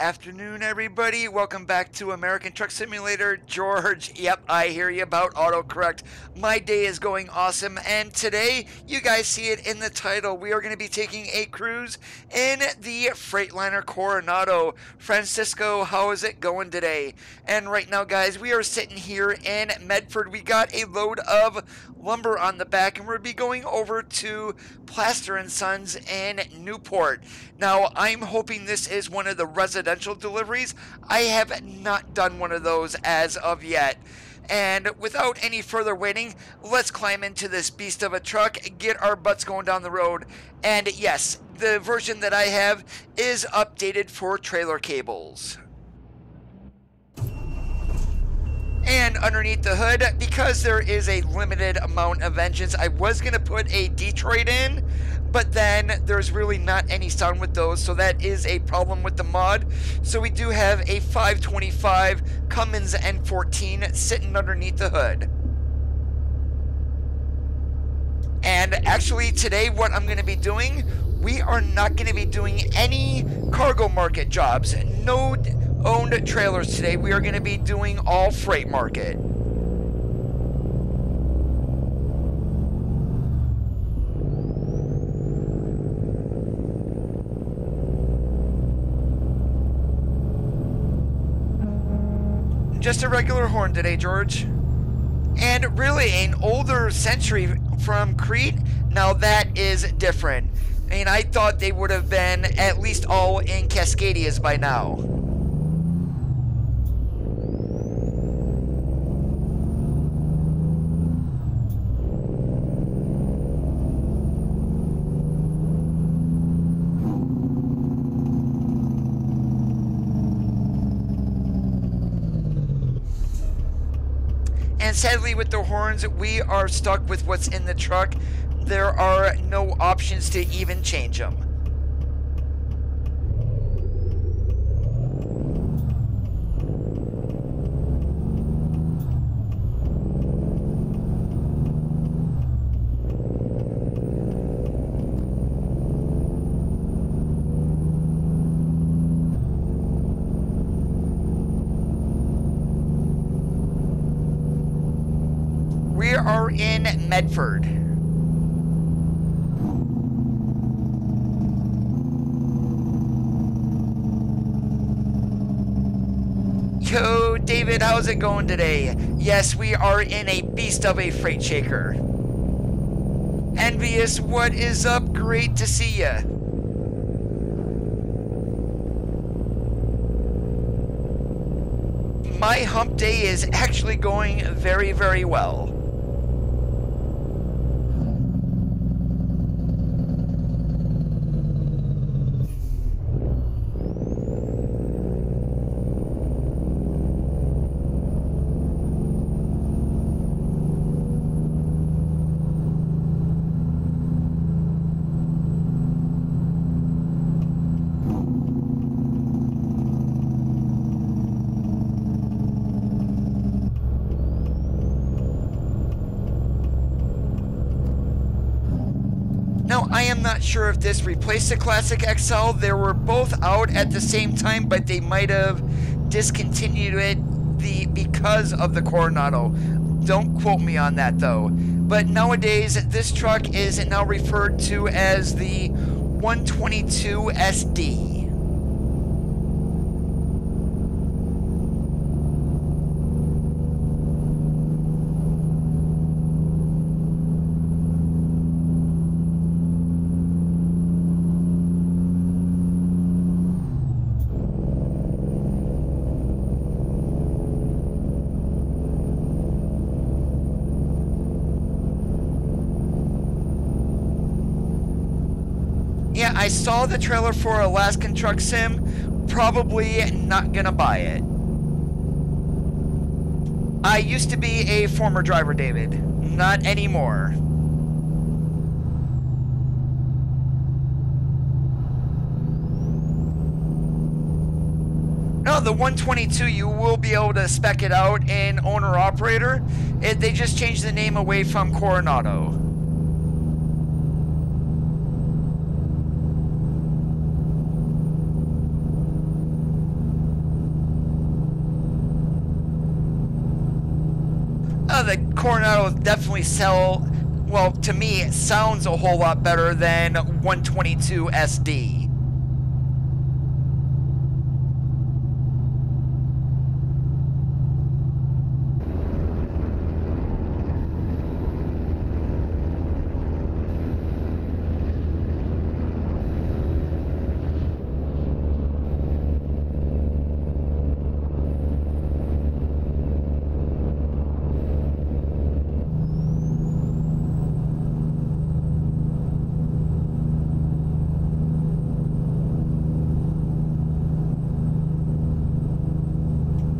afternoon, everybody. Welcome back to American Truck Simulator. George, yep, I hear you about autocorrect. My day is going awesome, and today, you guys see it in the title, we are going to be taking a cruise in the Freightliner Coronado. Francisco, how is it going today? And right now, guys, we are sitting here in Medford. We got a load of lumber on the back, and we'll be going over to Plaster & Sons in Newport. Now, I'm hoping this is one of the residential deliveries. I have not done one of those as of yet. And without any further waiting, let's climb into this beast of a truck, get our butts going down the road. And yes, the version that I have is updated for trailer cables. And underneath the hood, because there is a limited amount of engines, I was going to put a Detroit in, but then there's really not any sound with those, so that is a problem with the mod. So we do have a 525 Cummins N14 sitting underneath the hood. And actually today what I'm going to be doing, we are not going to be doing any cargo market jobs. No owned trailers today. We are going to be doing all freight market. Just a regular horn today, George. And really an older Century from Crete. Now that is different. I mean, I thought they would have been at least all in Cascadias by now. And sadly with the horns, we are stuck with what's in the truck. There are no options to even change them. We are in Medford. Yo, David, how's it going today? Yes, we are in a beast of a freight shaker. Envious, what is up? Great to see ya. My hump day is actually going very, very well. Now, I am not sure if this replaced the Classic XL. They were both out at the same time, but they might have discontinued it because of the Coronado. Don't quote me on that, though. But nowadays, this truck is now referred to as the 122 SD. Yeah, I saw the trailer for Alaskan Truck Sim. Probably not gonna buy it. I used to be a former driver, David. Not anymore. No, the 122, you will be able to spec it out in owner-operator. They just changed the name away from Coronado. The Coronado definitely well, to me, it sounds a whole lot better than 122 SD.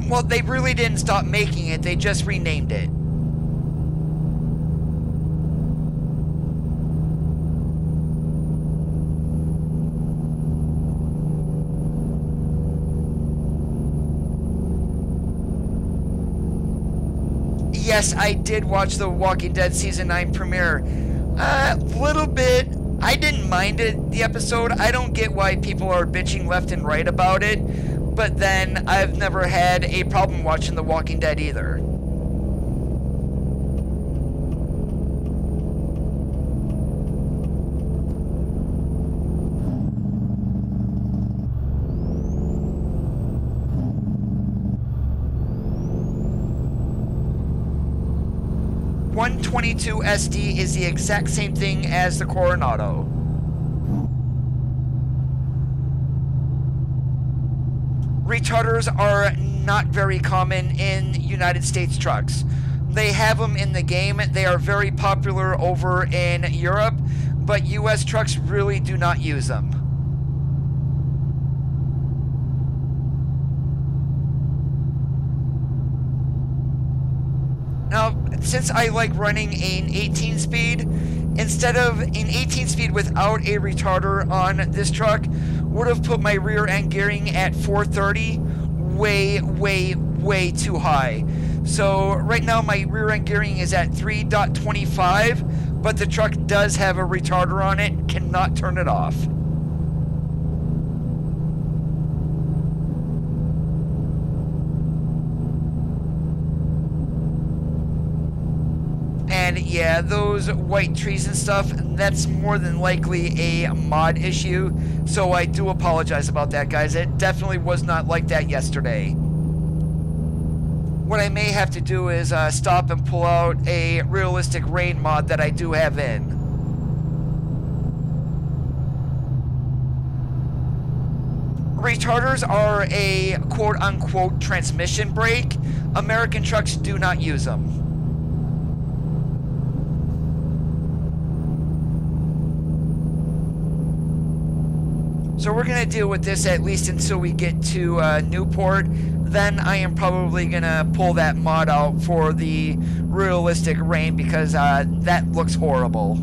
Well, they really didn't stop making it, they just renamed it. Yes, I did watch the Walking Dead Season 9 premiere. Little bit. I didn't mind it, the episode. I don't get why people are bitching left and right about it. But then, I've never had a problem watching The Walking Dead either. .122 SD is the exact same thing as the Coronado. Retarders are not very common in United States trucks. They have them in the game. They are very popular over in Europe, but US trucks really do not use them. Now, since I like running an 18-speed, instead of an 18-speed without a retarder on this truck, would have put my rear end gearing at 430 way too high. So right now my rear end gearing is at 3.25, but the truck does have a retarder on it, cannot turn it off. And yeah, those white trees and stuff, that's more than likely a mod issue, so I do apologize about that, guys. It definitely was not like that yesterday. What I may have to do is stop and pull out a realistic rain mod that I do have in. Retarders are a quote-unquote transmission brake. American trucks do not use them. So we're going to deal with this at least until we get to Newport. Then I am probably going to pull that mod out for the realistic rain because that looks horrible.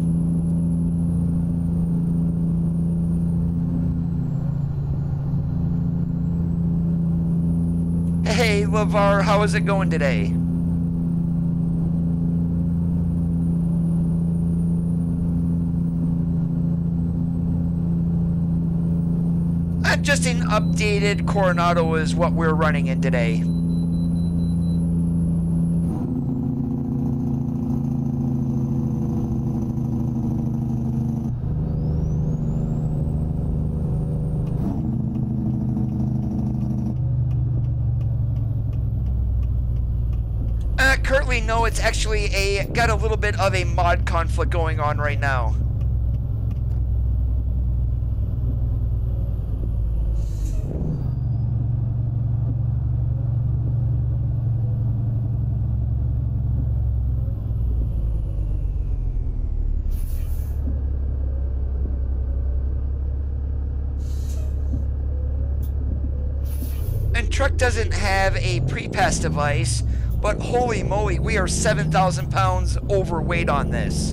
Hey, LeVar, how is it going today? Just an updated Coronado is what we're running in today. Currently, no, it's actually got a little bit of a mod conflict going on right now. Truck doesn't have a pre-pass device, but holy moly, we are 7,000 pounds overweight on this.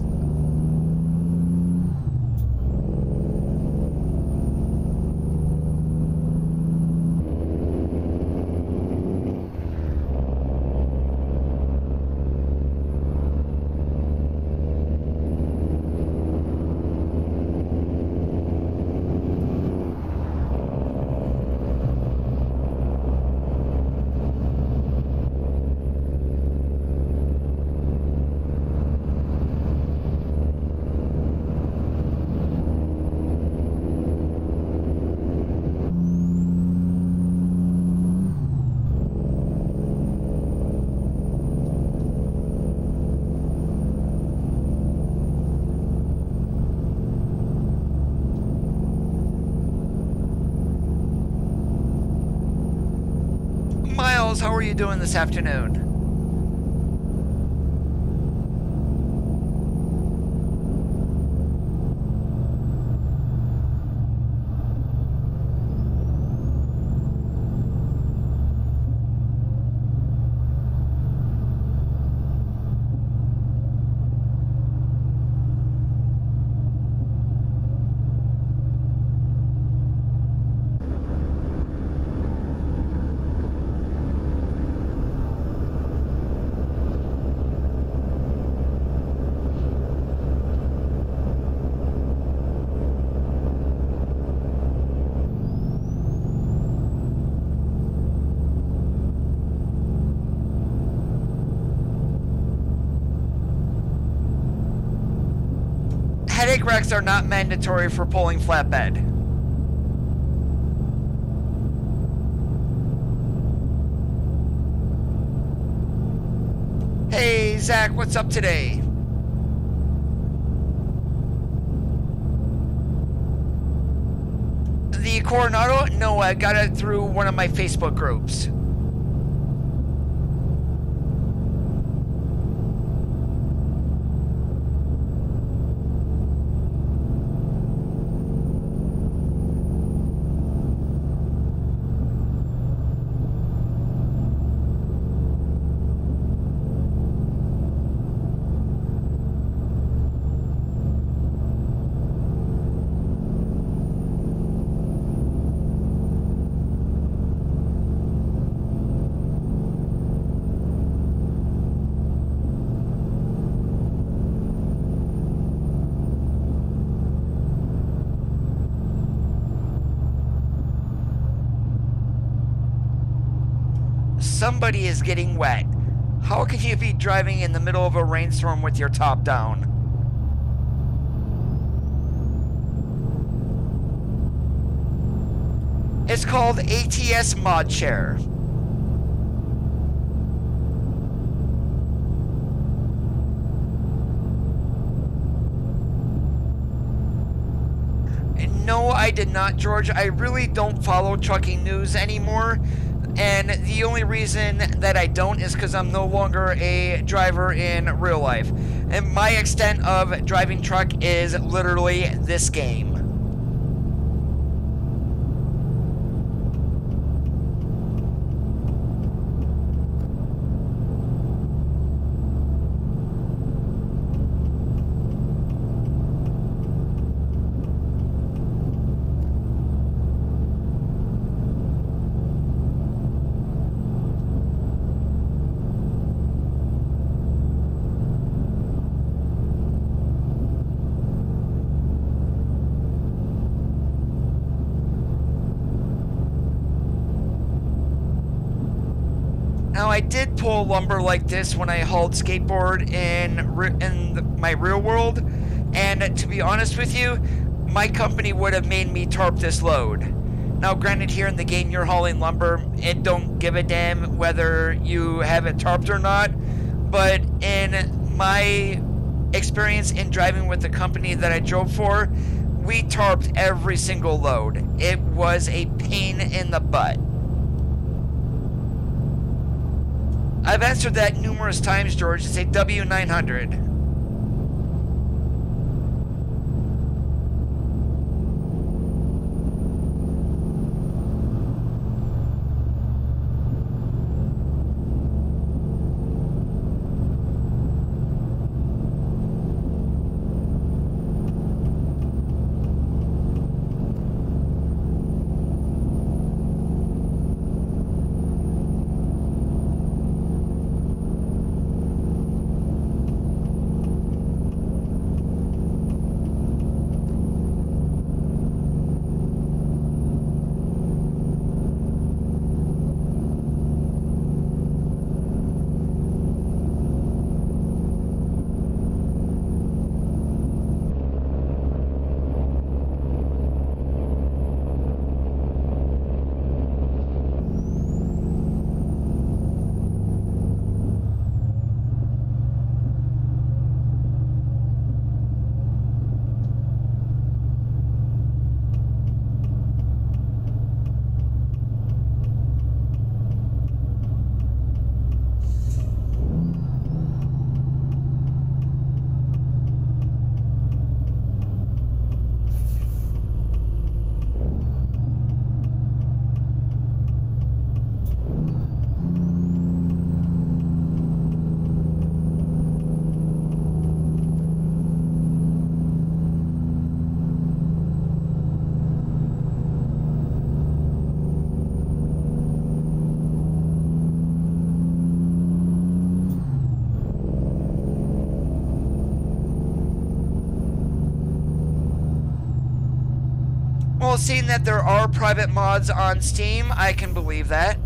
you doing this afternoon? Headache racks are not mandatory for pulling flatbed. Hey Zach, what's up today? The Coronado? No, I got it through one of my Facebook groups. Somebody is getting wet. How can you be driving in the middle of a rainstorm with your top down? It's called ATS Mod Share. No, I did not, George. I really don't follow trucking news anymore. And the only reason that I don't is because I'm no longer a driver in real life. And my extent of driving truck is literally this game. Now, I did pull lumber like this when I hauled skateboard in my real world, and to be honest with you, my company would have made me tarp this load. Now, granted, here in the game you're hauling lumber, it don't give a damn whether you have it tarped or not, but in my experience in driving with the company that I drove for, we tarped every single load. It was a pain in the butt. I've answered that numerous times, George. It's a W900. Well, seeing that there are private mods on Steam, I can believe that.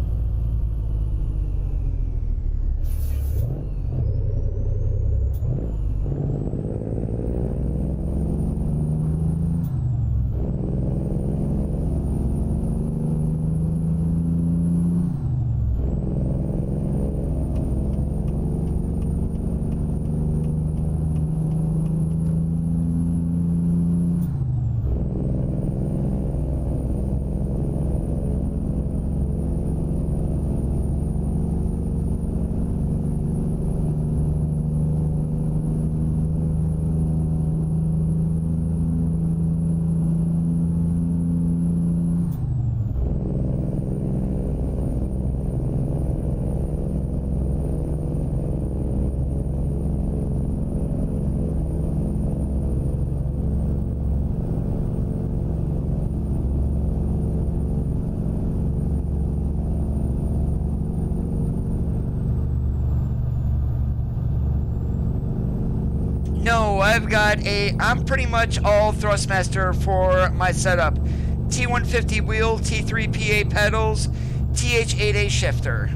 No, I'm pretty much all Thrustmaster for my setup. T150 wheel, T3PA pedals, TH8A shifter.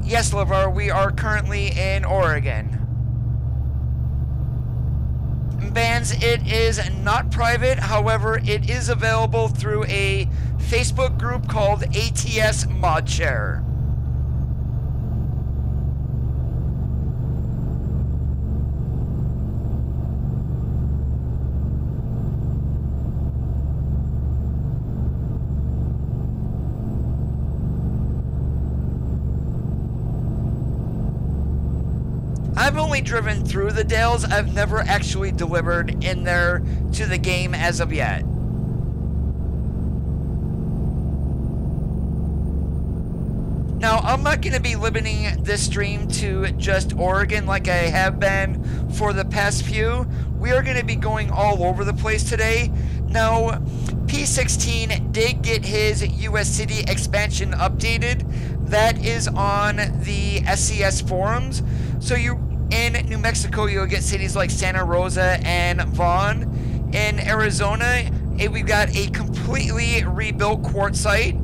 Yes, LeVar, we are currently in Oregon. Bands, it is not private, however, it is available through a Facebook group called ATS ModShare. I've only driven through the Dales. I've never actually delivered in there to the game as of yet. Now, I'm not going to be limiting this stream to just Oregon like I have been for the past few. We are going to be going all over the place today. Now, P16 did get his US city expansion updated. That is on the SCS forums. So in New Mexico, you'll get cities like Santa Rosa and Vaughn. In Arizona, we've got a completely rebuilt quartzite.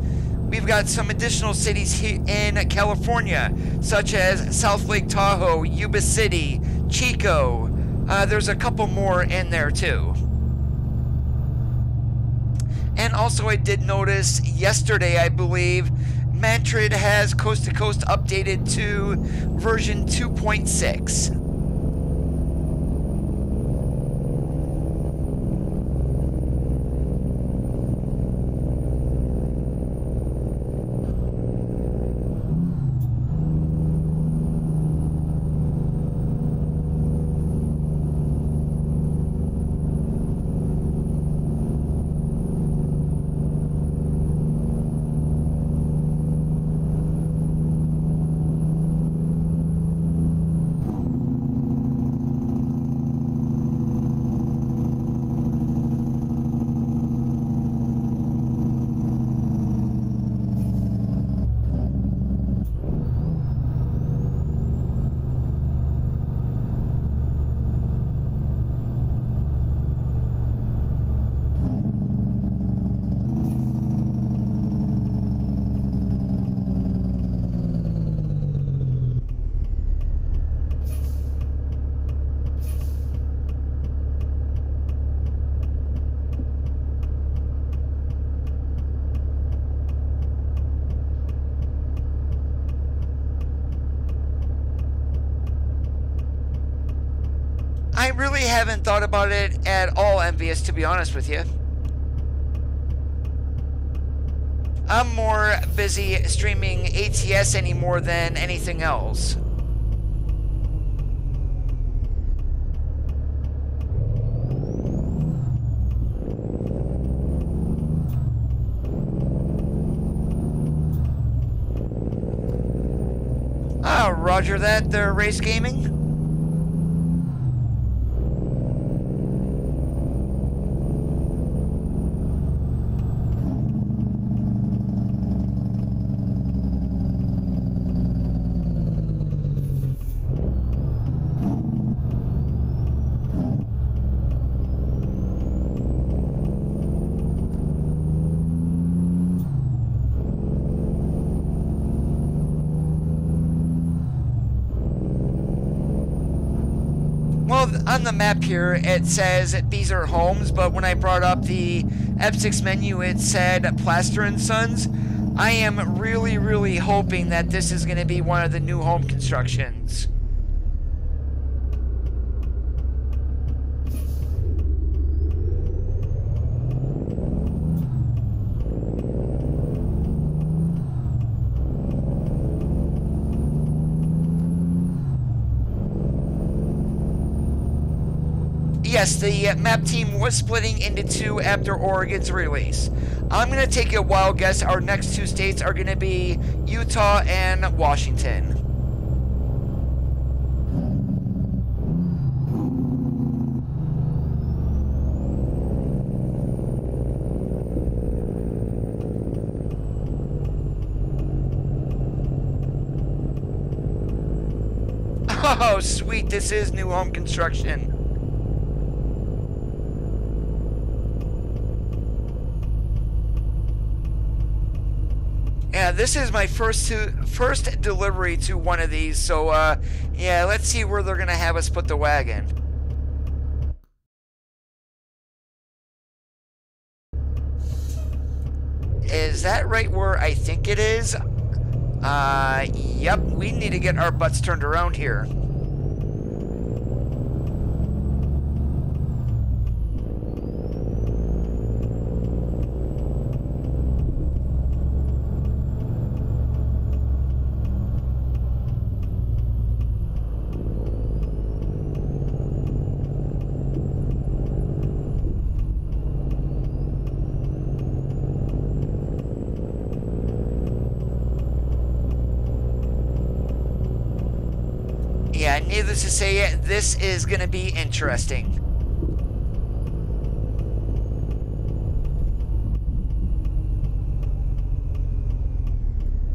We've got some additional cities in California, such as South Lake Tahoe, Yuba City, Chico. There's a couple more in there too. And also I did notice yesterday, I believe, Mantrid has Coast to Coast updated to version 2.6. I really haven't thought about it at all, Envious, to be honest with you. I'm more busy streaming ATS anymore than anything else. Ah, roger that, they're race gaming. on the map here, it says Beezer Homes, but when I brought up the F6 menu, it said Plaster & Sons. I am really, really hoping that this is going to be one of the new home constructions. Yes, the map team was splitting into two after Oregon's release. I'm going to take a wild guess. Our next two states are going to be Utah and Washington. Oh, sweet. This is new home construction. Yeah, this is my first delivery to one of these, so yeah, let's see where they're gonna have us put the wagon. Is that right where I think it is? Yep, we need to get our butts turned around here. Yeah, needless to say, this is going to be interesting.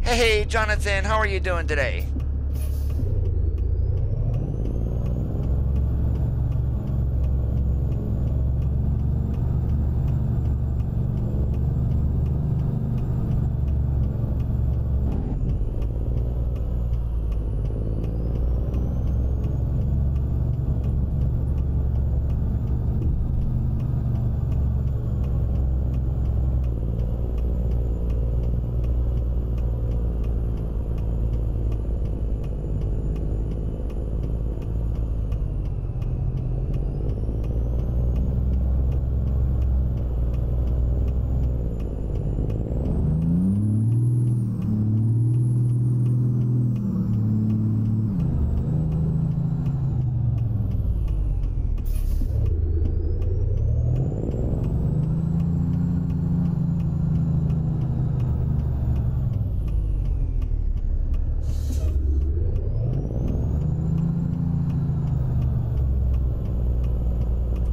Hey, Jonathan, how are you doing today?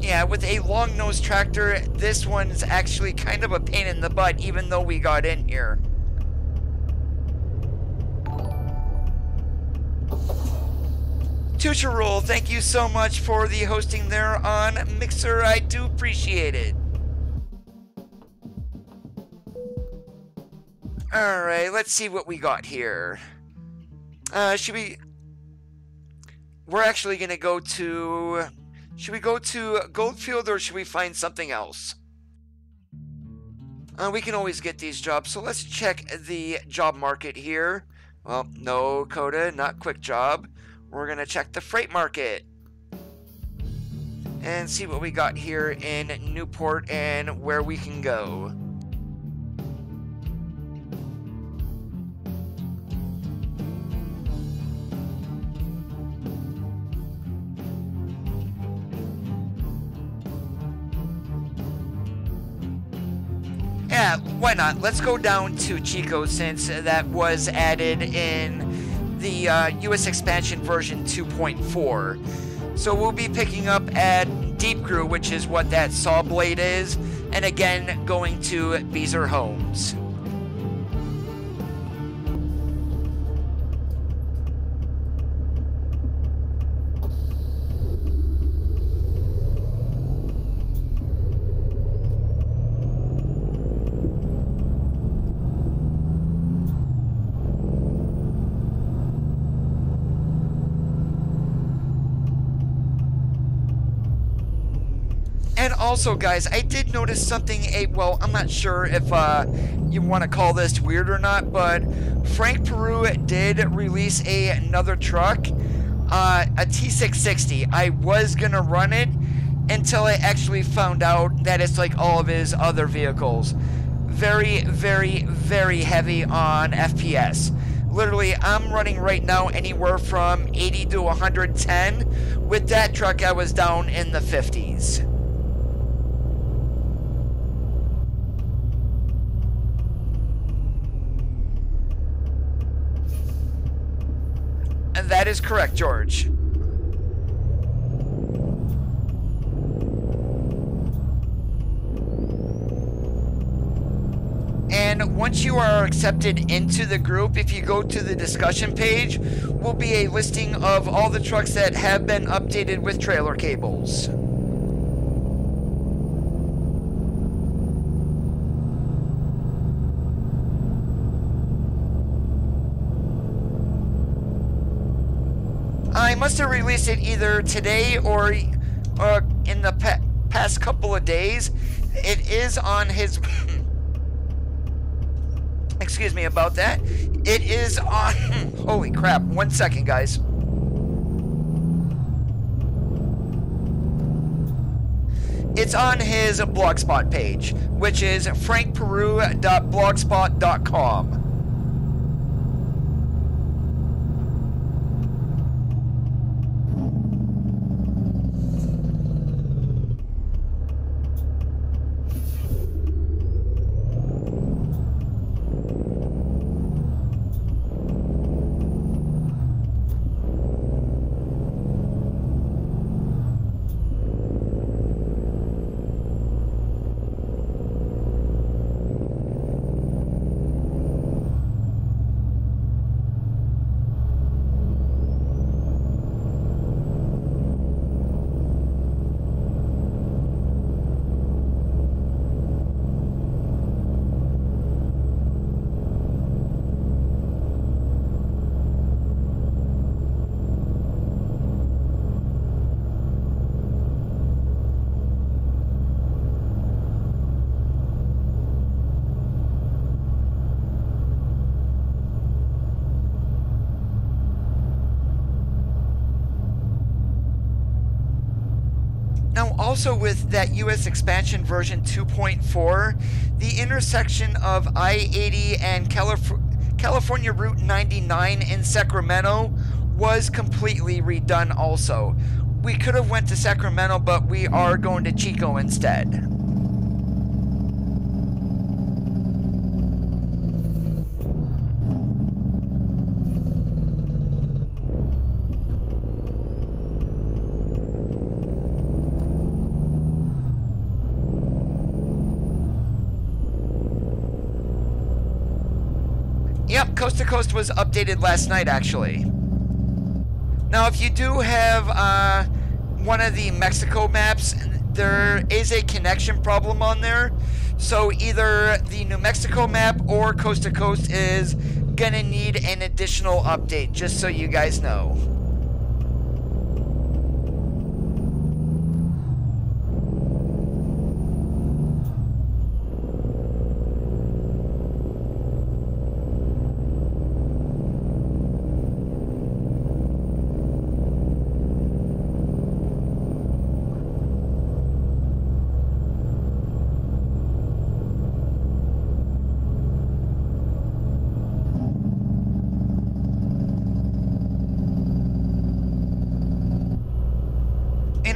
Yeah, with a long-nosed tractor, this one's actually kind of a pain in the butt, even though we got in here. Tutor Rule, thank you so much for the hosting there on Mixer. I do appreciate it. Alright, let's see what we got here. We're actually going to go to... Should we go to Goldfield or should we find something else? We can always get these jobs, so let's check the job market here. Well, no, Coda, not quick job. We're going to check the freight market and see what we got here in Newport and where we can go. Yeah, why not? Let's go down to Chico since that was added in the US expansion version 2.4. So we'll be picking up at Deep Crew, which is what that saw blade is, and again going to Beezer Homes. And also, guys, I did notice something, well, I'm not sure if you want to call this weird or not, but Frank Peru did release another truck, a T660. I was going to run it until I actually found out that it's like all of his other vehicles. Very, very, very heavy on FPS. Literally, I'm running right now anywhere from 80 to 110. With that truck, I was down in the 50s. And that is correct, George. And once you are accepted into the group, if you go to the discussion page, will be a listing of all the trucks that have been updated with trailer cables. I must have released it either today or in the past couple of days. It is on his... Excuse me about that. It is on... Holy crap. 1 second, guys. It's on his Blogspot page, which is frankperu.blogspot.com. Now, also with that US expansion version 2.4, the intersection of I-80 and California Route 99 in Sacramento was completely redone also. We could have went to Sacramento, but we are going to Chico instead. Yep, Coast to Coast was updated last night, actually. Now, if you do have one of the Mexico maps, there is a connection problem on there. So either the New Mexico map or Coast to Coast is gonna need an additional update, just so you guys know.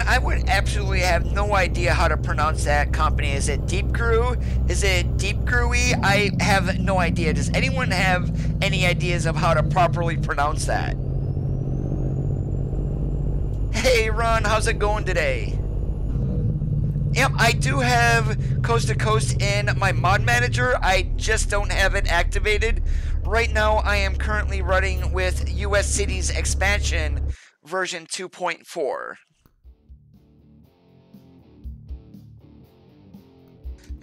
I would absolutely have no idea how to pronounce that company. Is it Deep Crew? Is it Deep Crewy? I have no idea. Does anyone have any ideas of how to properly pronounce that? Hey Ron, how's it going today? Yep, I do have Coast to Coast in my mod manager. I just don't have it activated. Right now I am currently running with US Cities Expansion version 2.4.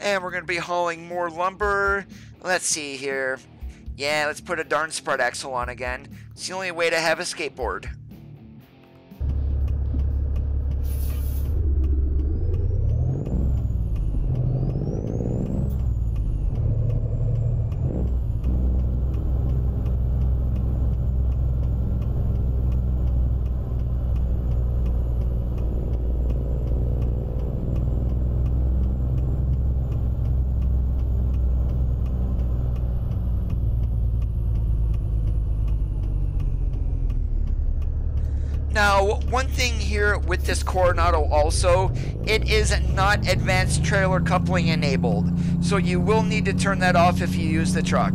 And we're going to be hauling more lumber. Let's see here. Yeah, let's put a darn spread axle on again. It's the only way to have a skateboard. Now, one thing here with this Coronado also, it is not advanced trailer coupling enabled, so you will need to turn that off if you use the truck.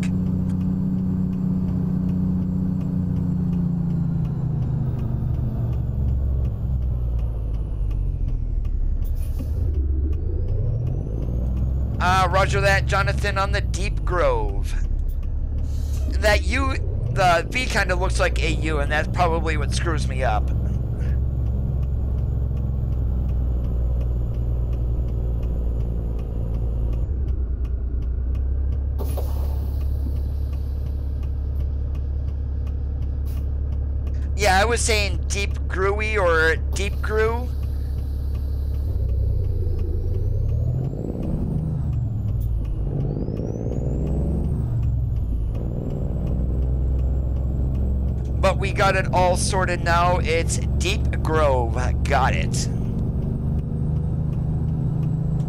Roger that, Jonathan, on the Deep Grove. That U, the V kind of looks like a U, and that's probably what screws me up. Yeah, I was saying Deep Grooey or Deep Grew. But we got it all sorted now. It's Deep Grove. Got it.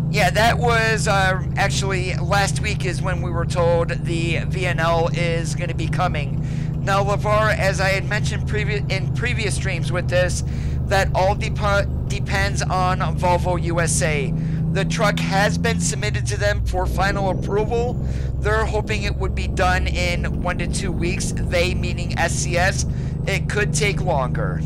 Yeah, that was actually last week is when we were told the VNL is going to be coming. Now, LeVar, as I had mentioned in previous streams with this, that all depends on Volvo USA. The truck has been submitted to them for final approval. They're hoping it would be done in 1 to 2 weeks. They meaning SCS. It could take longer.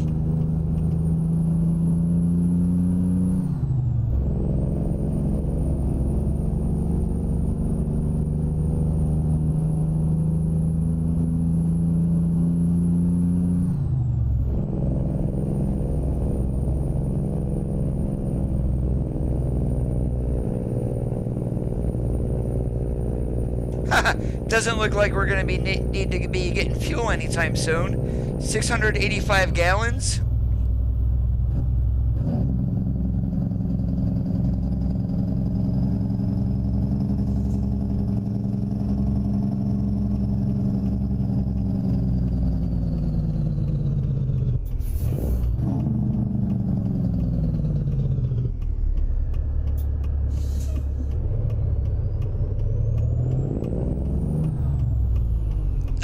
Doesn't look like we're going to need to be getting fuel anytime soon. 685 gallons.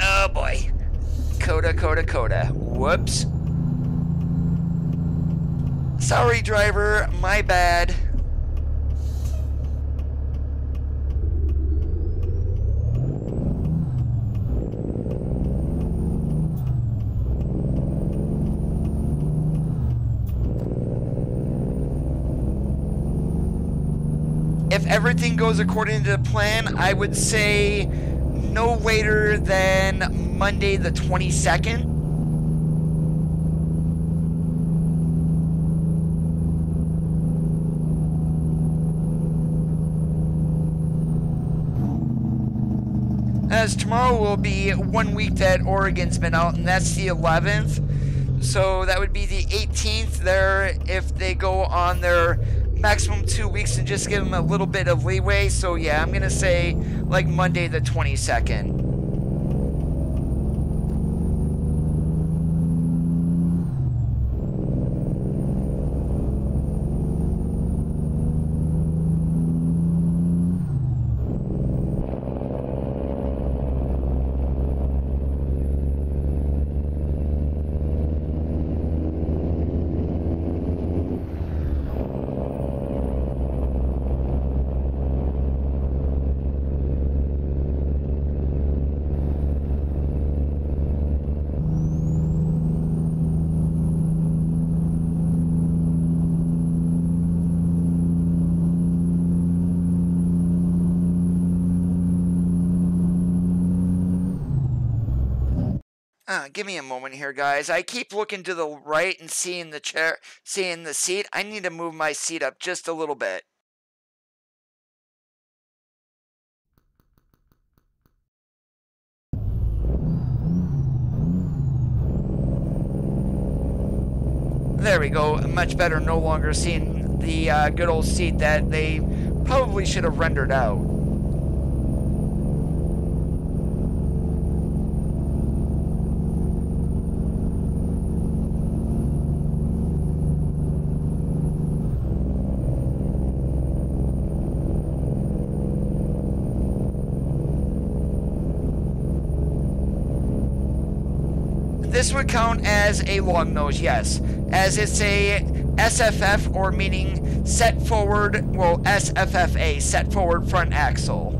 Oh boy. Coda. Whoops. Sorry, driver. My bad. If everything goes according to plan, I would say no later than Monday the 22nd. As tomorrow will be 1 week that Oregon's been out, and that's the 11th. So that would be the 18th there if they go on their maximum 2 weeks and just give them a little bit of leeway. So yeah, I'm gonna say like Monday the 22nd. Give me a moment here, guys. I keep looking to the right and seeing the chair, seeing the seat. I need to move my seat up just a little bit. There we go. Much better. No longer seeing the good old seat that they probably should have rendered out. This would count as a long nose, yes, as it's a SFF, or meaning set forward, well, SFFA, set forward front axle.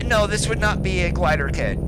No, this would not be a glider kit.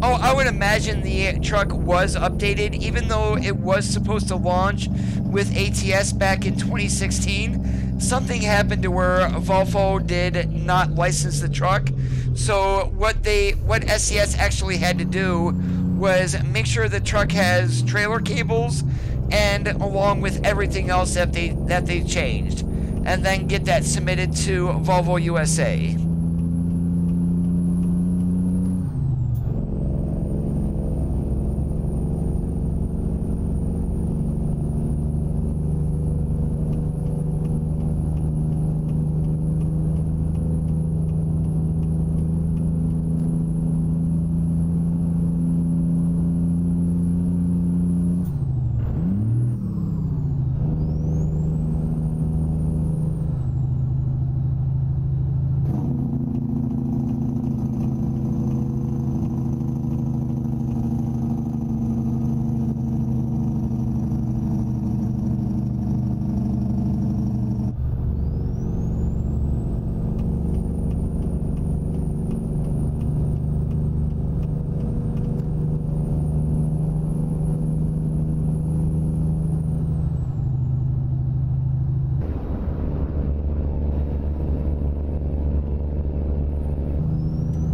Oh, I would imagine the truck was updated, even though it was supposed to launch with ATS back in 2016. Something happened to where Volvo did not license the truck. So what SCS actually had to do was make sure the truck has trailer cables, and along with everything else that they changed, and then get that submitted to Volvo USA.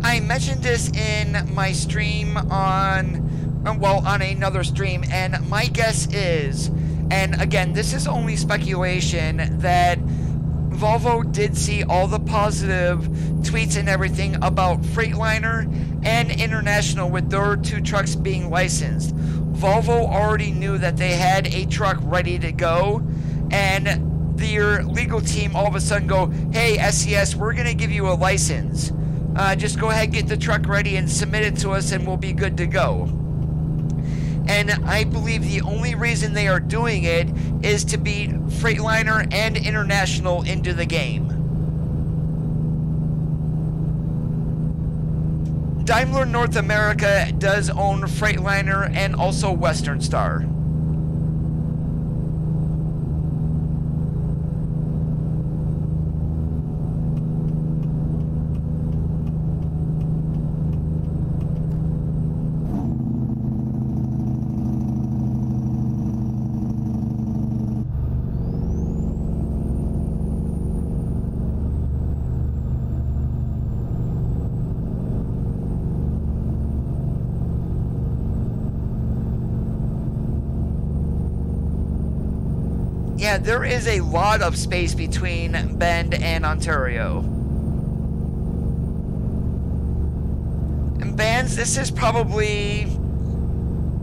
I mentioned this in my stream on another stream, and my guess is, and again, this is only speculation, that Volvo did see all the positive tweets and everything about Freightliner and International with their two trucks being licensed. Volvo already knew that they had a truck ready to go, and their legal team all of a sudden go, hey, SCS, we're going to give you a license. Just go ahead, get the truck ready and submit it to us, and we'll be good to go. And I believe the only reason they are doing it is to beat Freightliner and International into the game. Daimler North America does own Freightliner and also Western Star. Yeah, there is a lot of space between Bend and Ontario. And bands, this is probably...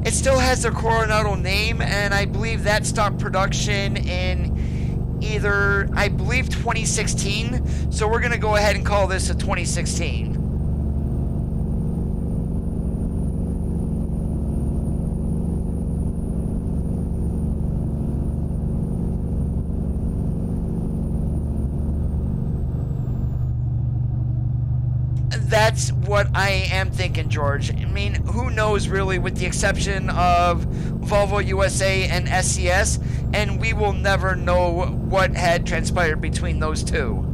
It still has the Coronado name, and I believe that stopped production in either, I believe, 2016. So we're going to go ahead and call this a 2016. That's what I am thinking, George. I mean, who knows really, with the exception of Volvo USA and SCS, and we will never know what had transpired between those two.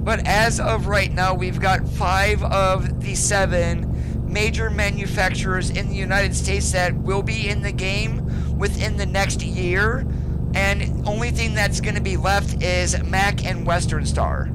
But as of right now, we've got 5 of the 7 major manufacturers in the United States that will be in the game within the next year, and only thing that's going to be left is Mac and Western Star.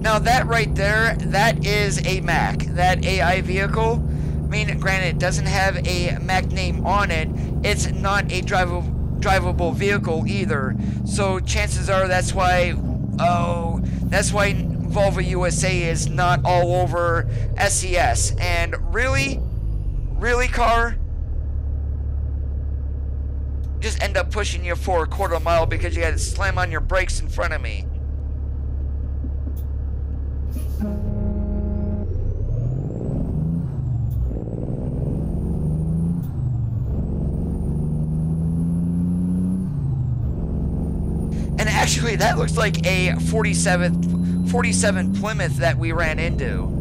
Now that right there, that is a Mac, that AI vehicle. I mean, granted, it doesn't have a Mac name on it. It's not a drivable vehicle either. So chances are that's why Volvo USA is not all over SES. And really car, just end up pushing you for a quarter mile because you had to slam on your brakes in front of me. And actually, that looks like a 47 Plymouth that we ran into.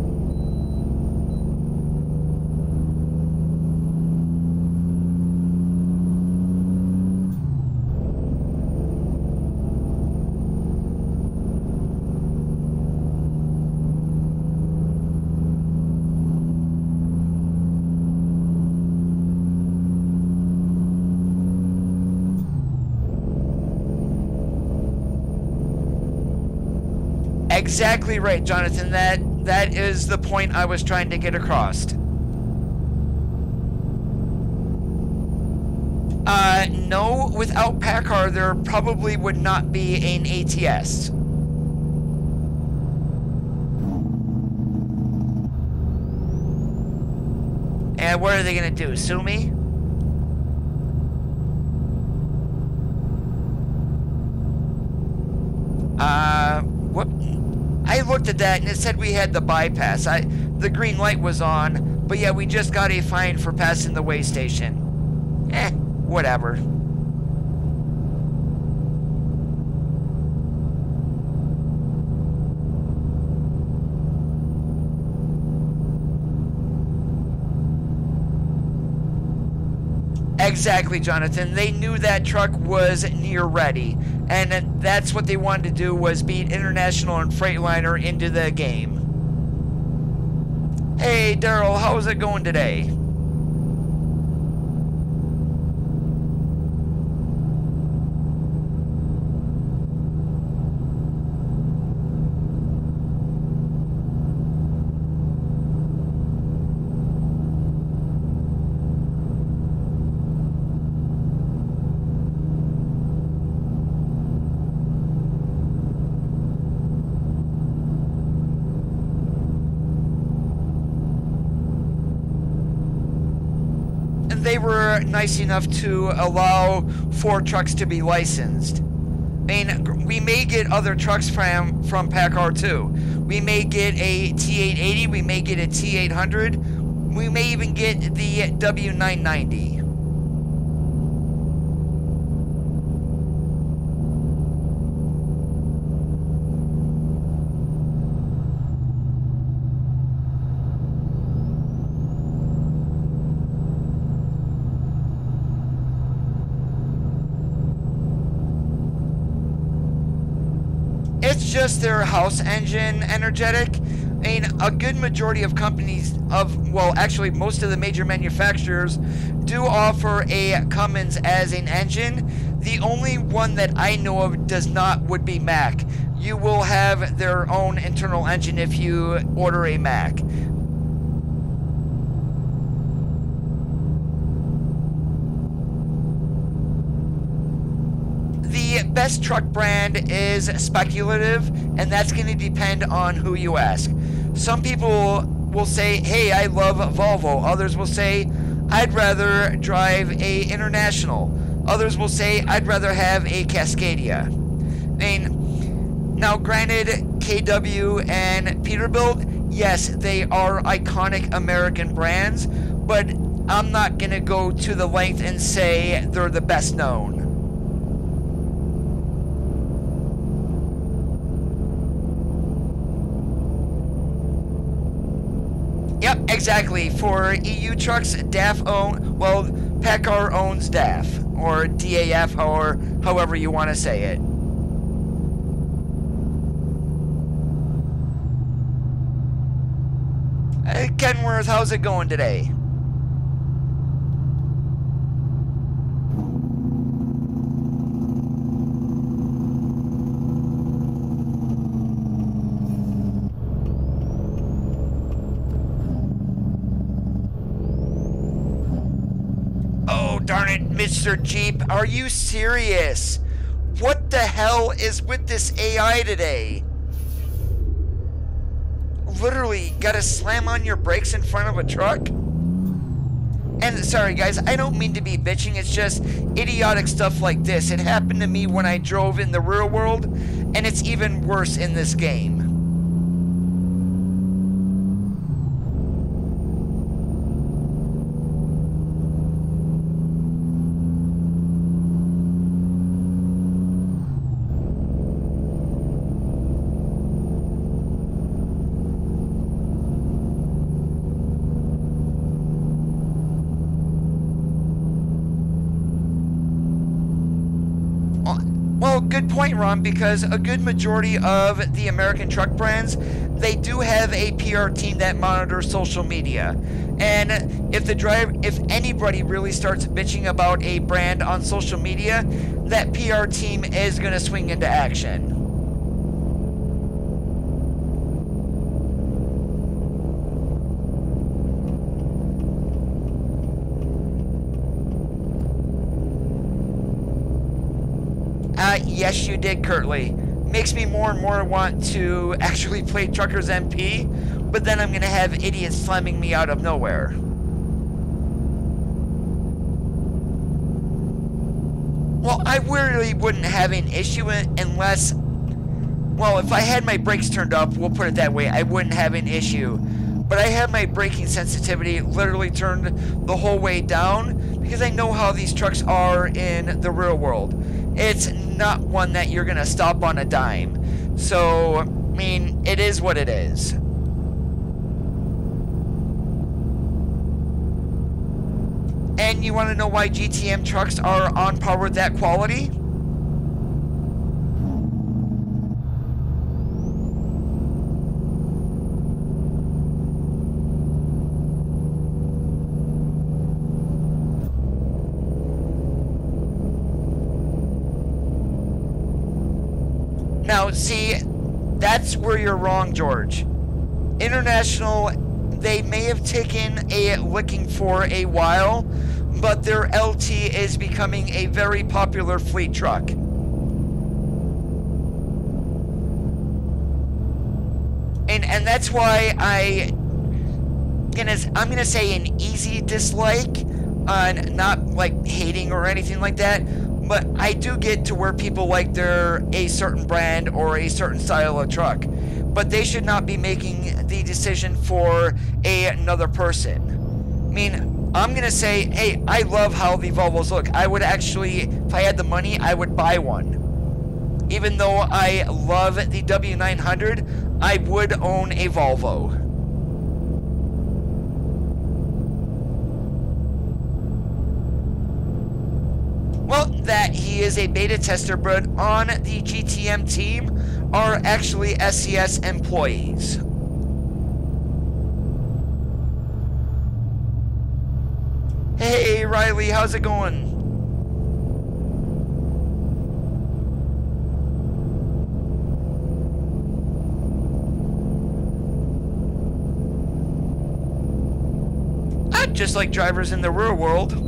Exactly right, Jonathan. That is the point I was trying to get across. No, without PACCAR, there probably would not be an ATS. And what are they going to do? Sue me? What? I looked at that and it said we had the bypass. The green light was on, but yeah, we just got a fine for passing the way station. Whatever. Exactly, Jonathan. They knew that truck was near ready, and that's what they wanted to do, was beat International and Freightliner into the game. Hey, Daryl, how's it going today? They were nice enough to allow 4 trucks to be licensed. I mean, we may get other trucks from PACCAR too. We may get a T880, we may get a T800, we may even get the W990. It's just their house engine energetic. I mean, a good majority of companies well, actually most of the major manufacturers do offer a Cummins as an engine. The only one that I know of does not would be Mac. You will have their own internal engine if you order a Mac. The best truck brand is speculative, and that's going to depend on who you ask. Some people will say, hey, I love Volvo. Others will say, I'd rather drive a International. Others will say, I'd rather have a Cascadia. I mean, now granted, KW and Peterbilt, yes, they are iconic American brands, but I'm not going to go to the length and say they're the best known. Yep, exactly. For EU trucks, PACCAR owns DAF, or DAF, or however you want to say it. Hey, Kenworth, how's it going today? Darn it, Mr. Jeep, are you serious? What the hell is with this AI today? Literally, gotta slam on your brakes in front of a truck? And sorry guys, I don't mean to be bitching, it's just idiotic stuff like this. It happened to me when I drove in the real world, and it's even worse in this game. Well, good point, Ron, because a good majority of the American truck brands, they do have a PR team that monitors social media. And if anybody really starts bitching about a brand on social media, that PR team is going to swing into action. Yes, you did, Curtly. Makes me more and more want to actually play Truckers MP, but then I'm going to have idiots slamming me out of nowhere. Well, I really wouldn't have an issue unless, well, if I had my brakes turned up, we'll put it that way, I wouldn't have an issue. But I have my braking sensitivity literally turned the whole way down because I know how these trucks are in the real world. It's not one that you're going to stop on a dime. So, I mean, it is what it is. And you want to know why GTM trucks are on par with that quality? Now, see, that's where you're wrong, George. International, they may have taken a licking for a while, but their LT is becoming a very popular fleet truck. And that's why I'm gonna say an easy dislike, on not like hating or anything like that. But I do get to where people like a certain brand or a certain style of truck. But they should not be making the decision for another person. I mean, I'm going to say, hey, I love how the Volvos look. I would actually, if I had the money, I would buy one. Even though I love the W900, I would own a Volvo. Well, that he is a beta tester, but on the GTM team are actually SCS employees. Hey, Riley, how's it going? Just like drivers in the real world.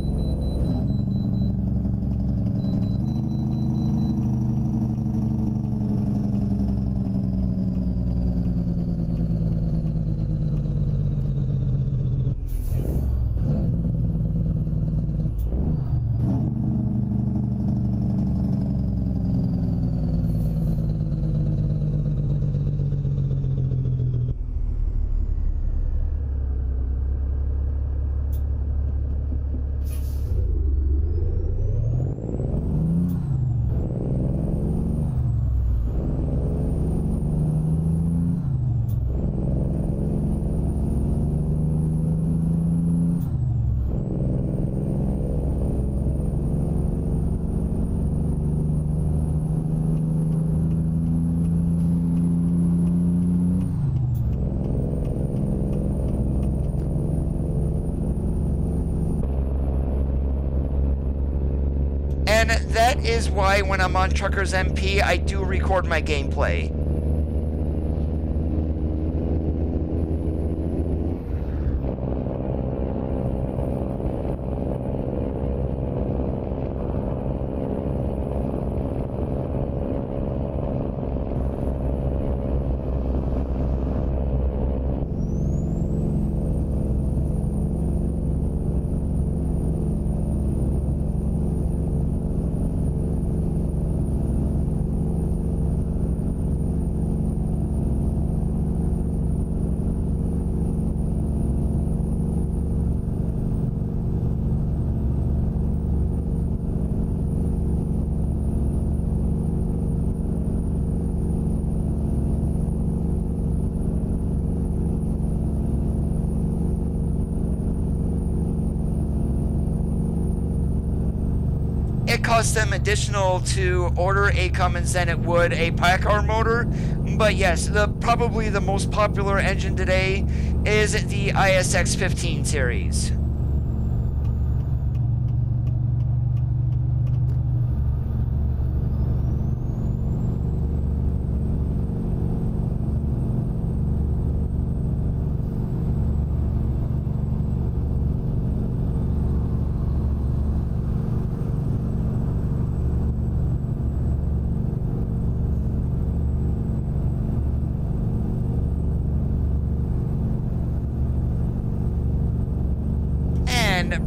And that is why when I'm on Truckers MP, I do record my gameplay. It costs them additional to order a Cummins than it would a TrackIR motor, but yes, probably the most popular engine today is the ISX15 series.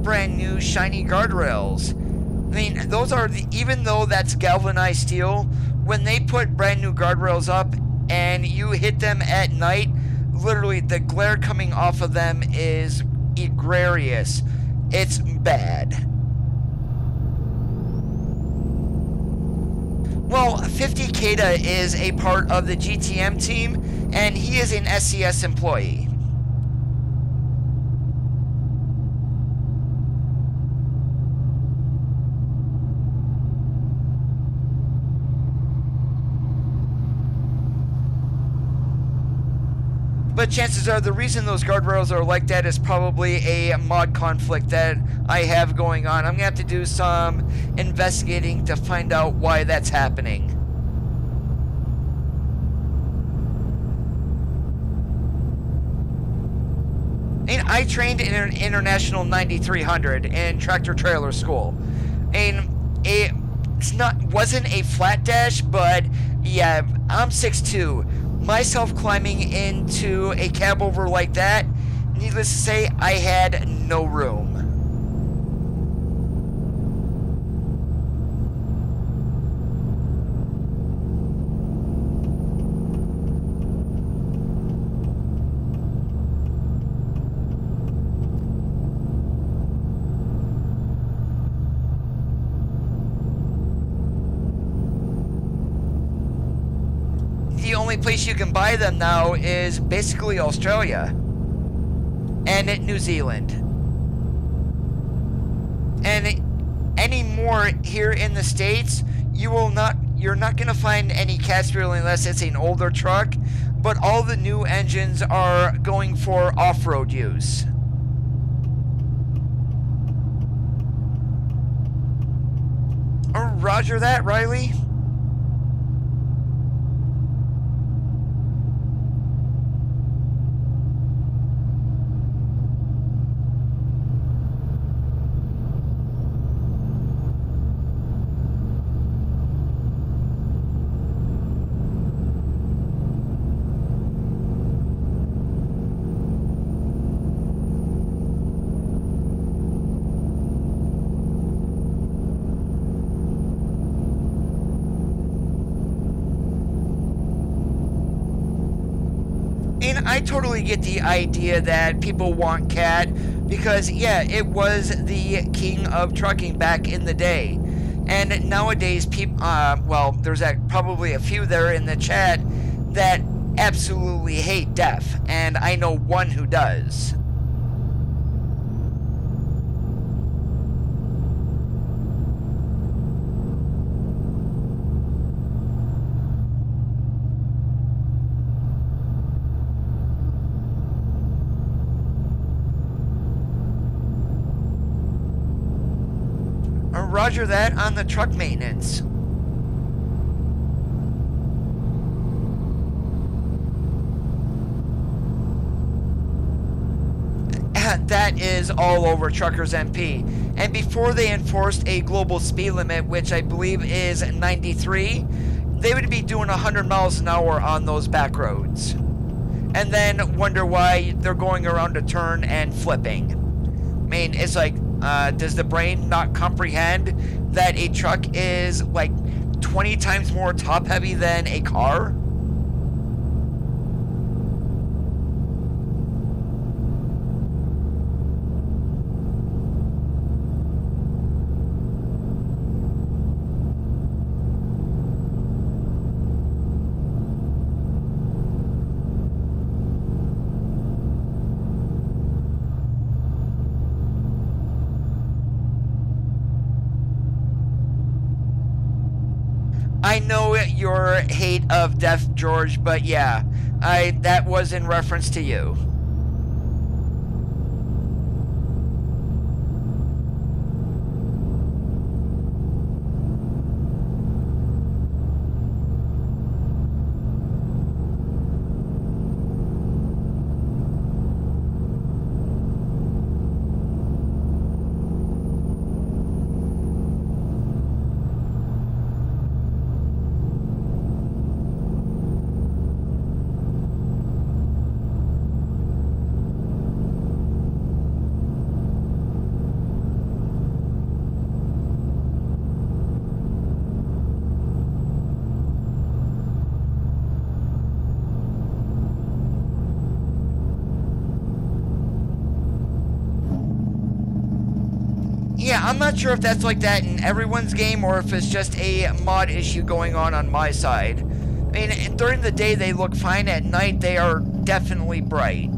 Brand new shiny guardrails. I mean, those are even though that's galvanized steel, when they put brand new guardrails up and you hit them at night, literally the glare coming off of them is egregious. It's bad. Well, 50 Kata is a part of the GTM team, and he is an SCS employee. But chances are the reason those guardrails are like that is probably a mod conflict that I have going on. I'm going to have to do some investigating to find out why that's happening. And I trained in an International 9300 in tractor trailer school. And wasn't a flat dash, but yeah, I'm 6'2". Myself climbing into a cab over like that, needless to say, I had no room. The only place you can buy them now is basically Australia and New Zealand. And anymore here in the States, you're not going to find any Catsfield unless it's an older truck, but all the new engines are going for off-road use. Oh, roger that, Riley. And I totally get the idea that people want Cat because, yeah, it was the king of trucking back in the day. And nowadays, people, well, there's probably a few there in the chat that absolutely hate DEF, and I know one who does. roger that on the truck maintenance. That is all over Truckers MP. And before they enforced a global speed limit, which I believe is 93, they would be doing 100 miles an hour on those back roads. And then wonder why they're going around a turn and flipping. I mean, it's like, does the brain not comprehend that a truck is like 20 times more top heavy than a car? I know your hate of Deaf George, but yeah, that was in reference to you. Yeah, I'm not sure if that's like that in everyone's game or if it's just a mod issue going on my side. I mean, during the day they look fine, at night they are definitely bright.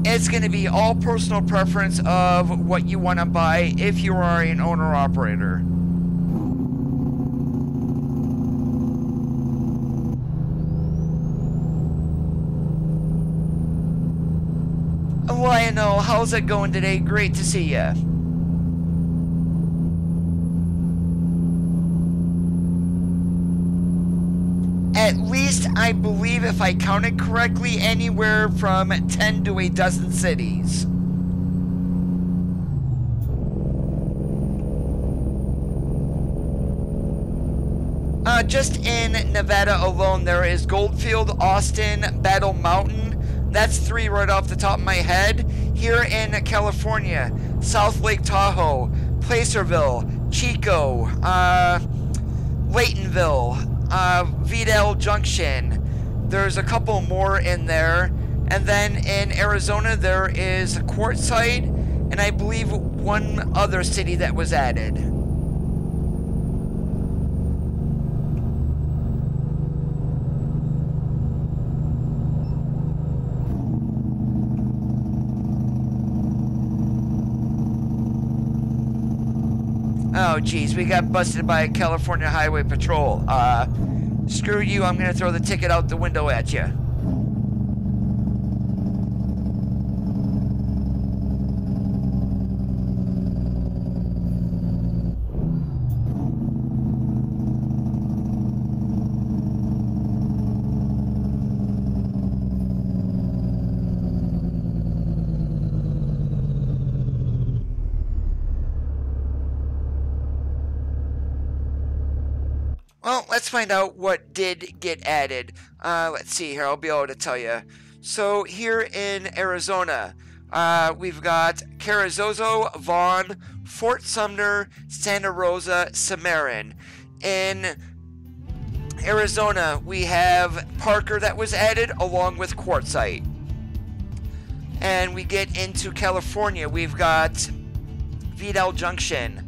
It's going to be all personal preference of what you want to buy if you are an owner-operator. Lionel, how's it going today? Great to see ya. At least, I believe, if I counted correctly, anywhere from 10 to a dozen cities. Just in Nevada alone, there is Goldfield, Austin, Battle Mountain. That's 3 right off the top of my head. Here in California, South Lake Tahoe, Placerville, Chico, Laytonville, Vidal Junction. There's a couple more in there. And then in Arizona, there is Quartzsite, and I believe one other city that was added. Oh, geez, we got busted by California Highway Patrol. Screw you, I'm gonna throw the ticket out the window at you. let's find out what did get added. Let's see here. I'll be able to tell you. So here in Arizona, we've got Carrizozo, Vaughn, Fort Sumner, Santa Rosa, Cimarron. In Arizona, we have Parker that was added along with Quartzite. And we get into California, we've got Vidal Junction.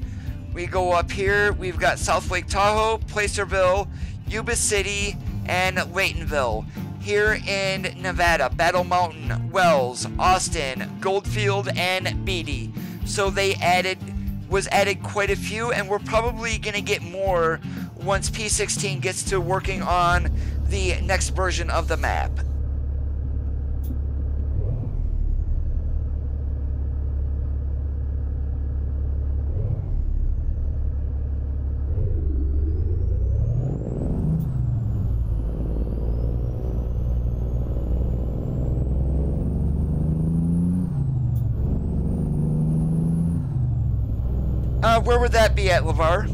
We go up here, we've got South Lake Tahoe, Placerville, Yuba City, and Laytonville. Here in Nevada, Battle Mountain, Wells, Austin, Goldfield, and Beatty. So was added quite a few, and we're probably going to get more once P16 gets to working on the next version of the map. Where would that be at, LeVar?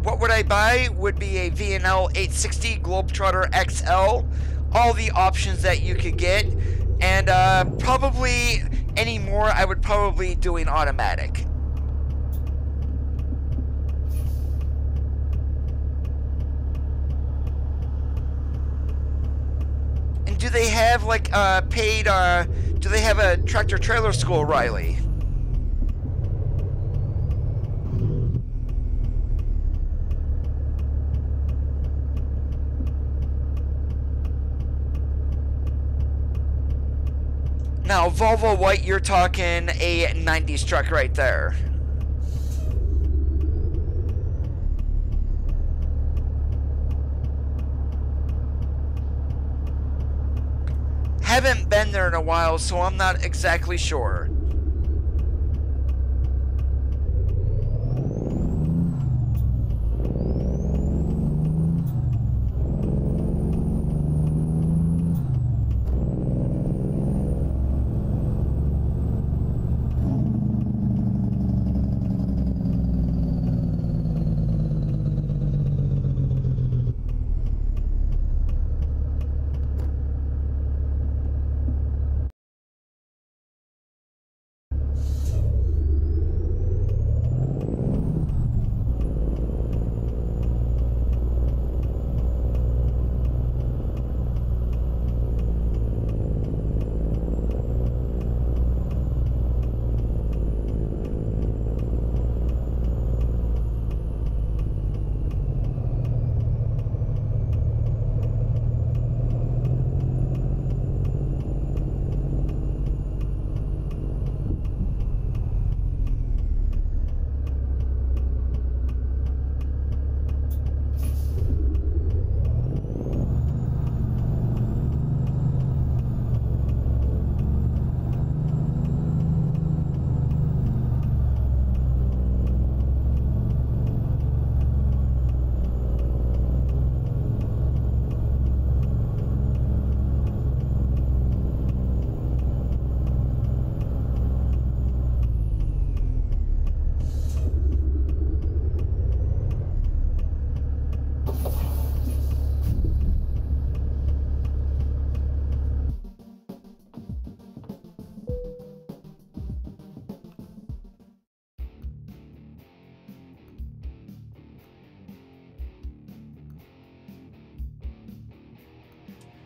What would I buy? Would be a V&L 860 Globetrotter XL. All the options that you could get. And probably any more, I would probably do an automatic. And do they have like paid, do they have a tractor trailer school, Riley? Now, Volvo White, you're talking a 90s truck right there. Haven't been there in a while, so I'm not exactly sure.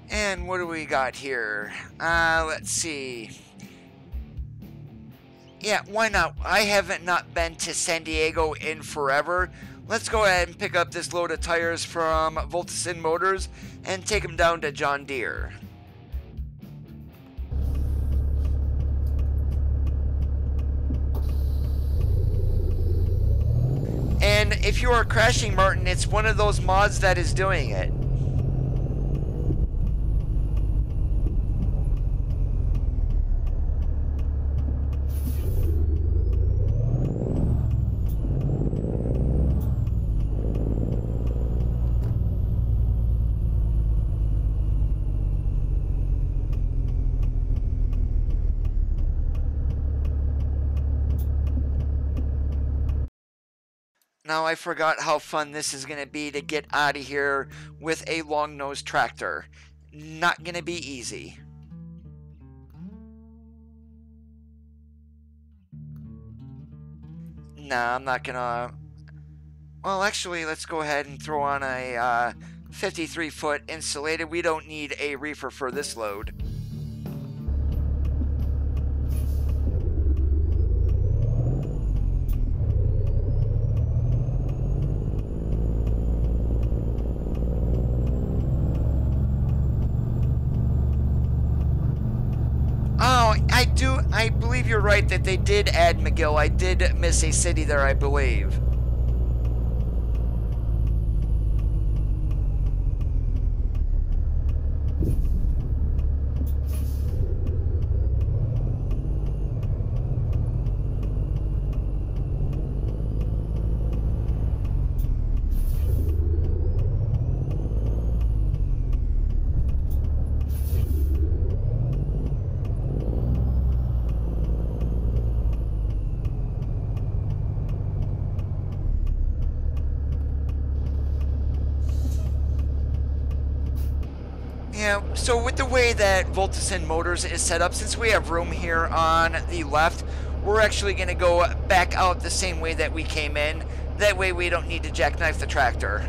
And what do we got here? Let's see. Yeah, why not? I haven't not been to San Diego in forever. Let's go ahead and pick up this load of tires from Voltison Motors and take them down to John Deere. And if you are crashing, Martin, it's one of those mods that is doing it. Now I forgot how fun this is going to be to get out of here with a long-nosed tractor. Not going to be easy. Nah, I'm not going to... Well, actually, let's go ahead and throw on a 53-foot insulated. We don't need a reefer for this load. I believe you're right that they did add McGill. I did miss a city there, I believe. Yeah, so with the way that Voltison Motors is set up, since we have room here on the left, we're actually going to go back out the same way that we came in. That way we don't need to jackknife the tractor.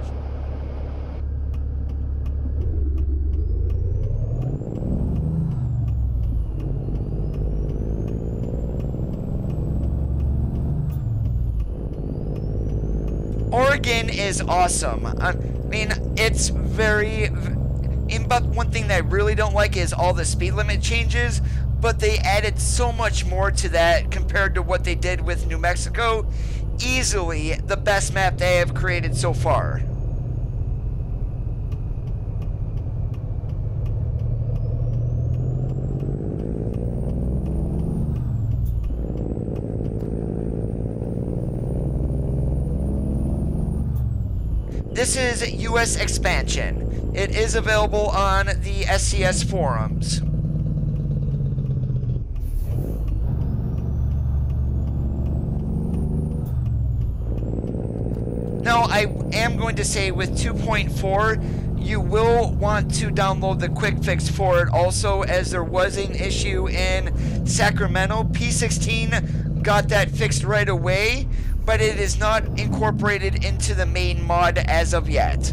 Oregon is awesome. I mean, it's very... But one thing that I really don't like is all the speed limit changes, but they added so much more to that compared to what they did with New Mexico. Easily the best map they have created so far. This is US expansion. It is available on the SCS forums. Now, I am going to say with 2.4, you will want to download the quick fix for it also, as there was an issue in Sacramento. P16 got that fixed right away, but it is not incorporated into the main mod as of yet.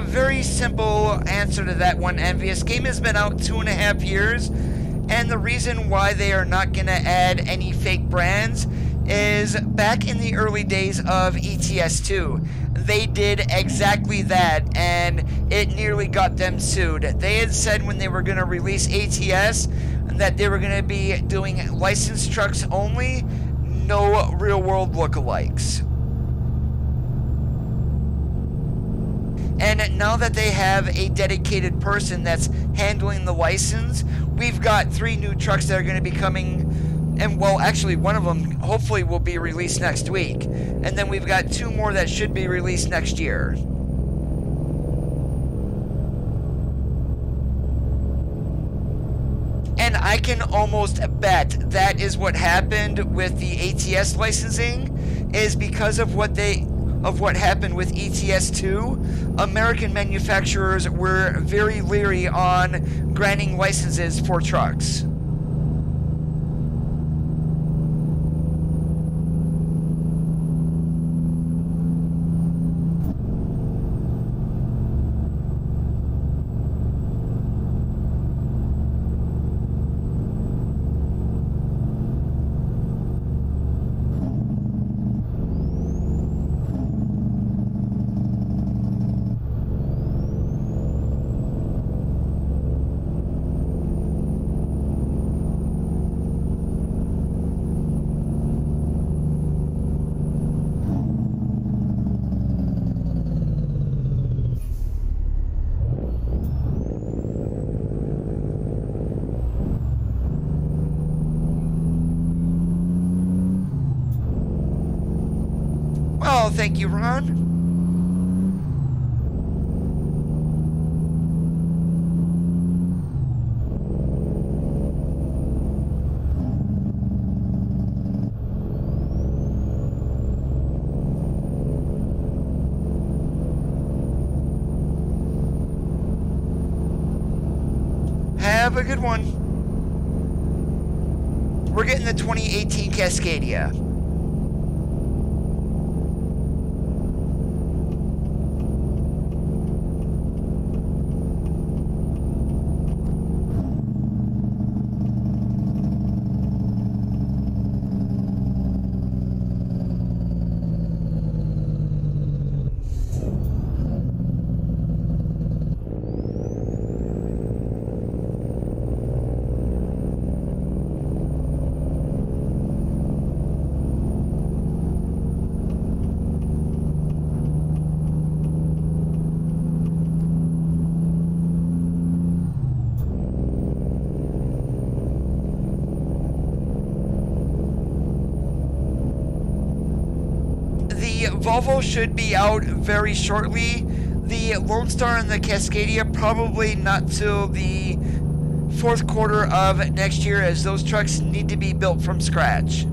Very simple answer to that one, Envious. Game has been out 2.5 years, and the reason why they are not going to add any fake brands is back in the early days of ETS2, they did exactly that, and it nearly got them sued. They had said when they were going to release ATS that they were going to be doing licensed trucks only, no real-world lookalikes. And now that they have a dedicated person that's handling the license, we've got 3 new trucks that are going to be coming, and well, actually one of them hopefully will be released next week. And then we've got 2 more that should be released next year. And I can almost bet that is what happened with the ATS licensing, is because of what they... of what happened with ETS2, American manufacturers were very leery on granting licenses for trucks. Oh, thank you, Ron. Have a good one. We're getting the 2018 Cascadia. Volvo should be out very shortly. The Lone Star and the Cascadia probably not till the fourth quarter of next year, as those trucks need to be built from scratch.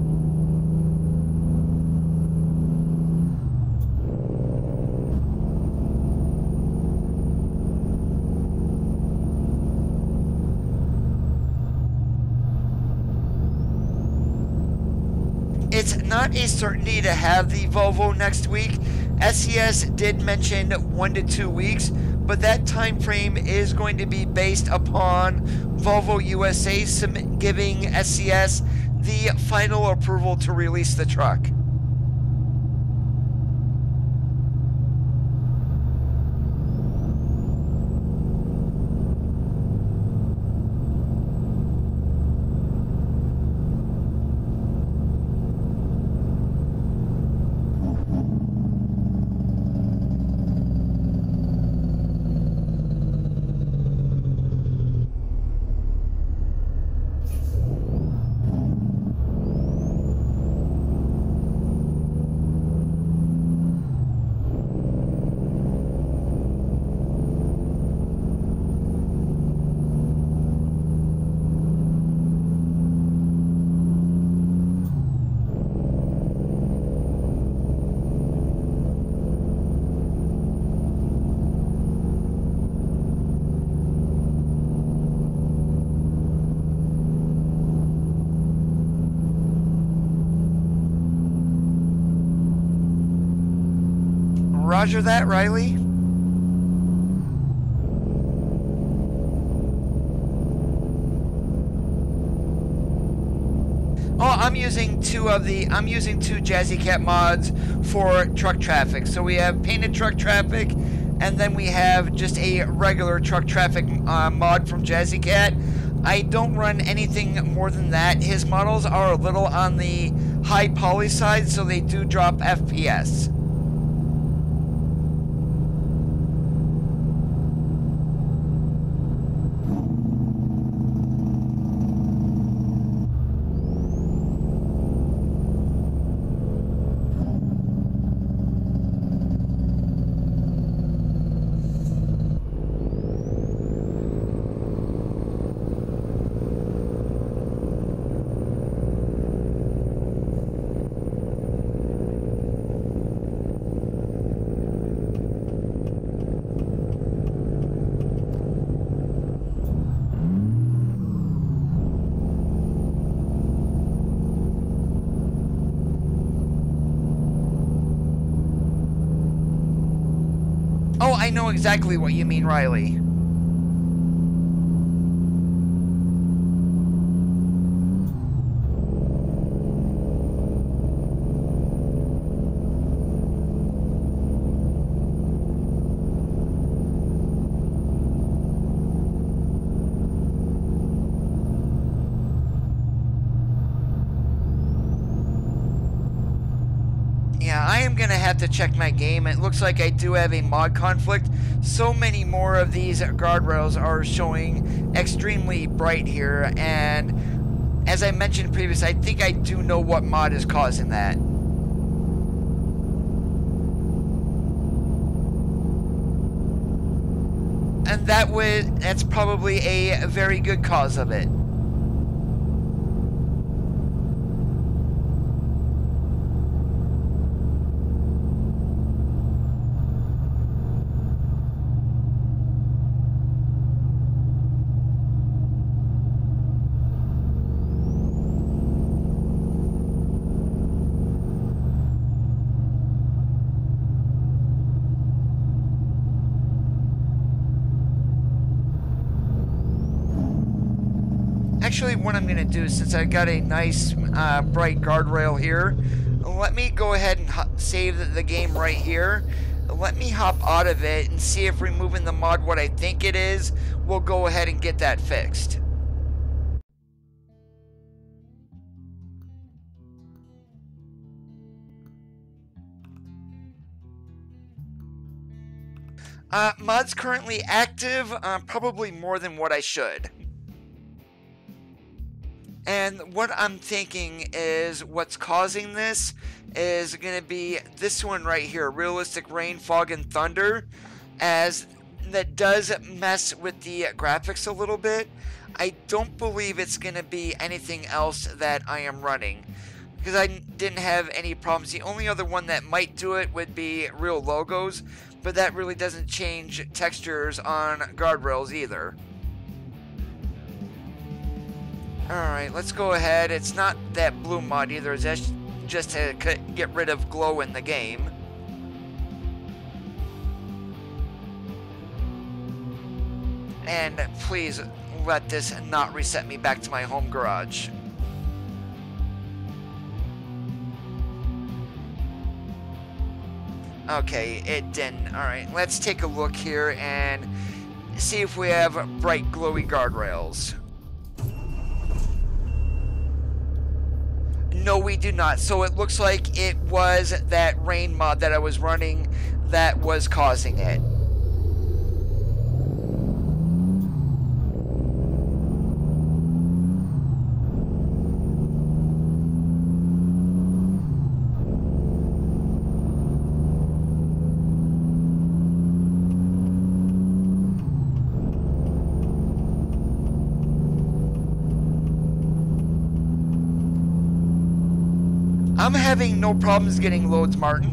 It's not a certainty to have the Volvo next week. SES did mention 1 to 2 weeks, but that time frame is going to be based upon Volvo USA giving SES the final approval to release the truck. Roger that, Riley. Oh, I'm using two Jazzy Cat mods for truck traffic. So we have painted truck traffic, and then we have just a regular truck traffic mod from Jazzy Cat. I don't run anything more than that. His models are a little on the high poly side, so they do drop FPS. know exactly what you mean, Riley. Yeah, I am gonna have to check my game. It looks like I do have a mod conflict. So many more of these guardrails are showing extremely bright here, and as I mentioned previously, I think I do know what mod is causing that. And that's probably a very good cause of it. Actually, what I'm going to do, since I've got a nice bright guardrail here, let me go ahead and save the game right here. Let me hop out of it and see if removing the mod what I think it is, we'll go ahead and get that fixed. Mod's currently active, probably more than what I should. And what I'm thinking is what's causing this is going to be this one right here, Realistic Rain, Fog, and Thunder, as that does mess with the graphics a little bit. I don't believe it's going to be anything else that I am running, because I didn't have any problems. The only other one that might do it would be Real Logos, but that really doesn't change textures on guardrails either. Alright, let's go ahead. It's not that blue mod either, it's just to get rid of glow in the game. And please let this not reset me back to my home garage. Okay, it didn't. Alright, let's take a look here and see if we have bright glowy guardrails. No, we do not. So it looks like it was that rain mod that I was running that was causing it. I'm having no problems getting loads, Martin.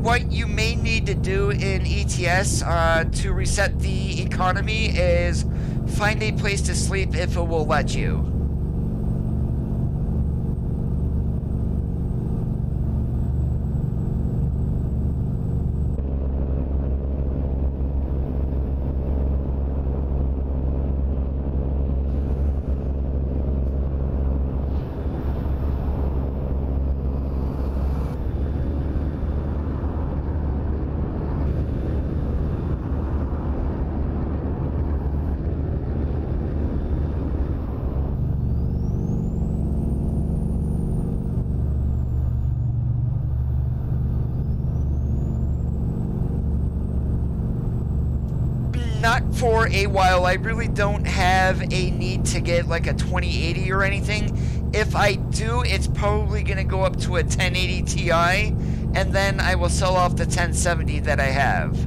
What you may need to do in ETS to reset the economy is find a place to sleep if it will let you. for a while. I really don't have a need to get like a 2080 or anything. If I do, it's probably going to go up to a 1080 Ti, and then I will sell off the 1070 that I have.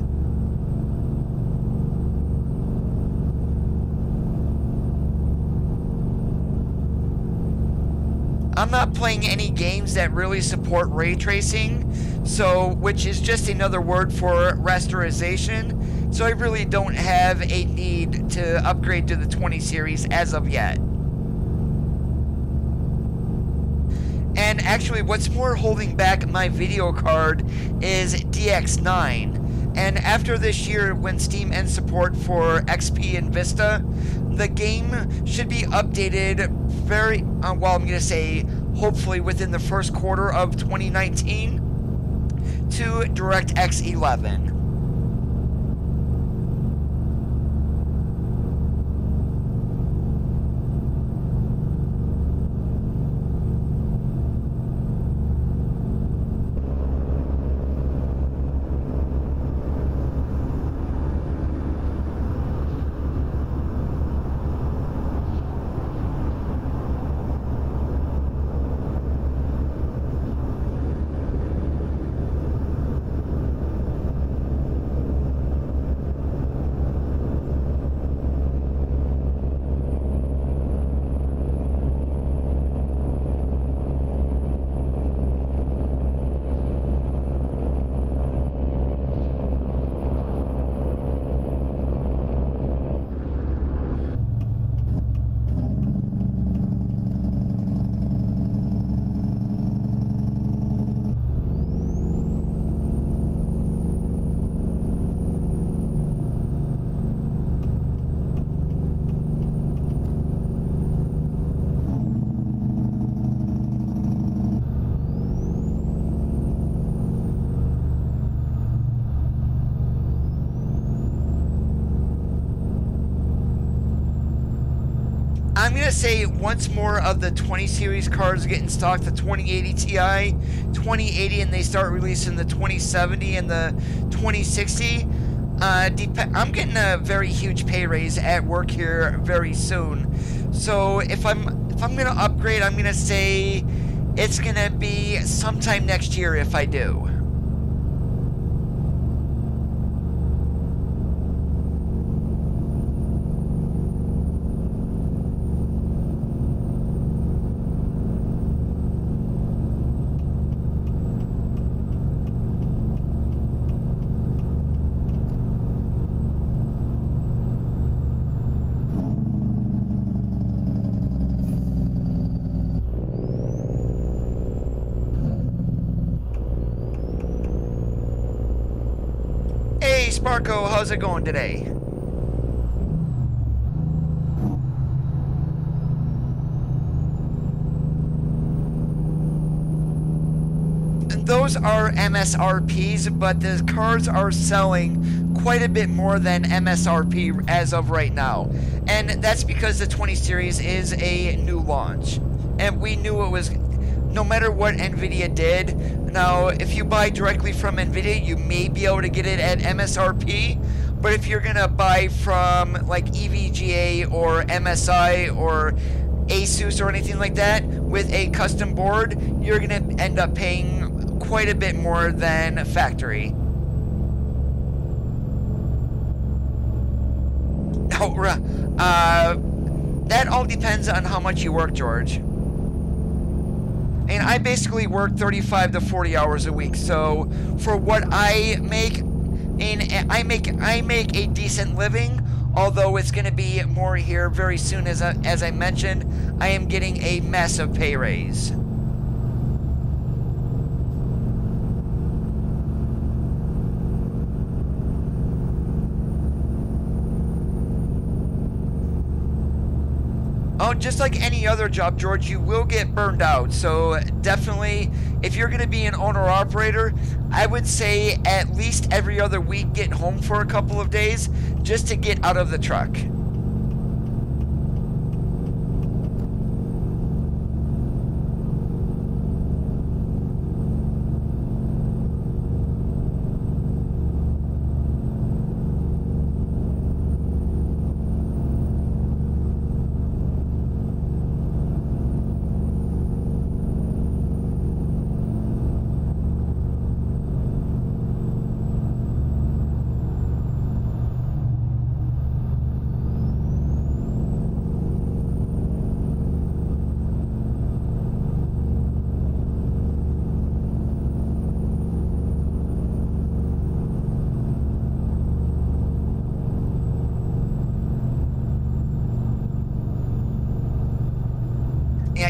I'm not playing any games that really support ray tracing, which is just another word for rasterization, so I really don't have a need to upgrade to the 20 series as of yet. And actually, what's more holding back my video card is DX9. And after this year, when Steam ends support for XP and Vista, the game should be updated very, I'm going to say, hopefully within the first quarter of 2019 to DirectX 11. I'm going to say once more of the 20 series cards get in stock, the 2080 Ti, 2080, and they start releasing the 2070 and the 2060, I'm getting a very huge pay raise at work here very soon. So if I'm going to upgrade, I'm going to say it's going to be sometime next year if I do. Sparko, how's it going today? Those are MSRPs, but the cards are selling quite a bit more than MSRP as of right now. And that's because the 20 series is a new launch. And we knew it was, no matter what NVIDIA did. Now, if you buy directly from NVIDIA, you may be able to get it at MSRP, but if you're going to buy from like EVGA or MSI or Asus or anything like that with a custom board, you're going to end up paying quite a bit more than factory. That all depends on how much you work, George. And I basically work 35 to 40 hours a week, so for what I make, and I make a decent living, although it's going to be more here very soon. As I mentioned, I am getting a massive pay raise. Oh, just like any other job, George, you will get burned out. So definitely, if you're going to be an owner-operator, I would say at least every other week get home for a couple of days just to get out of the truck.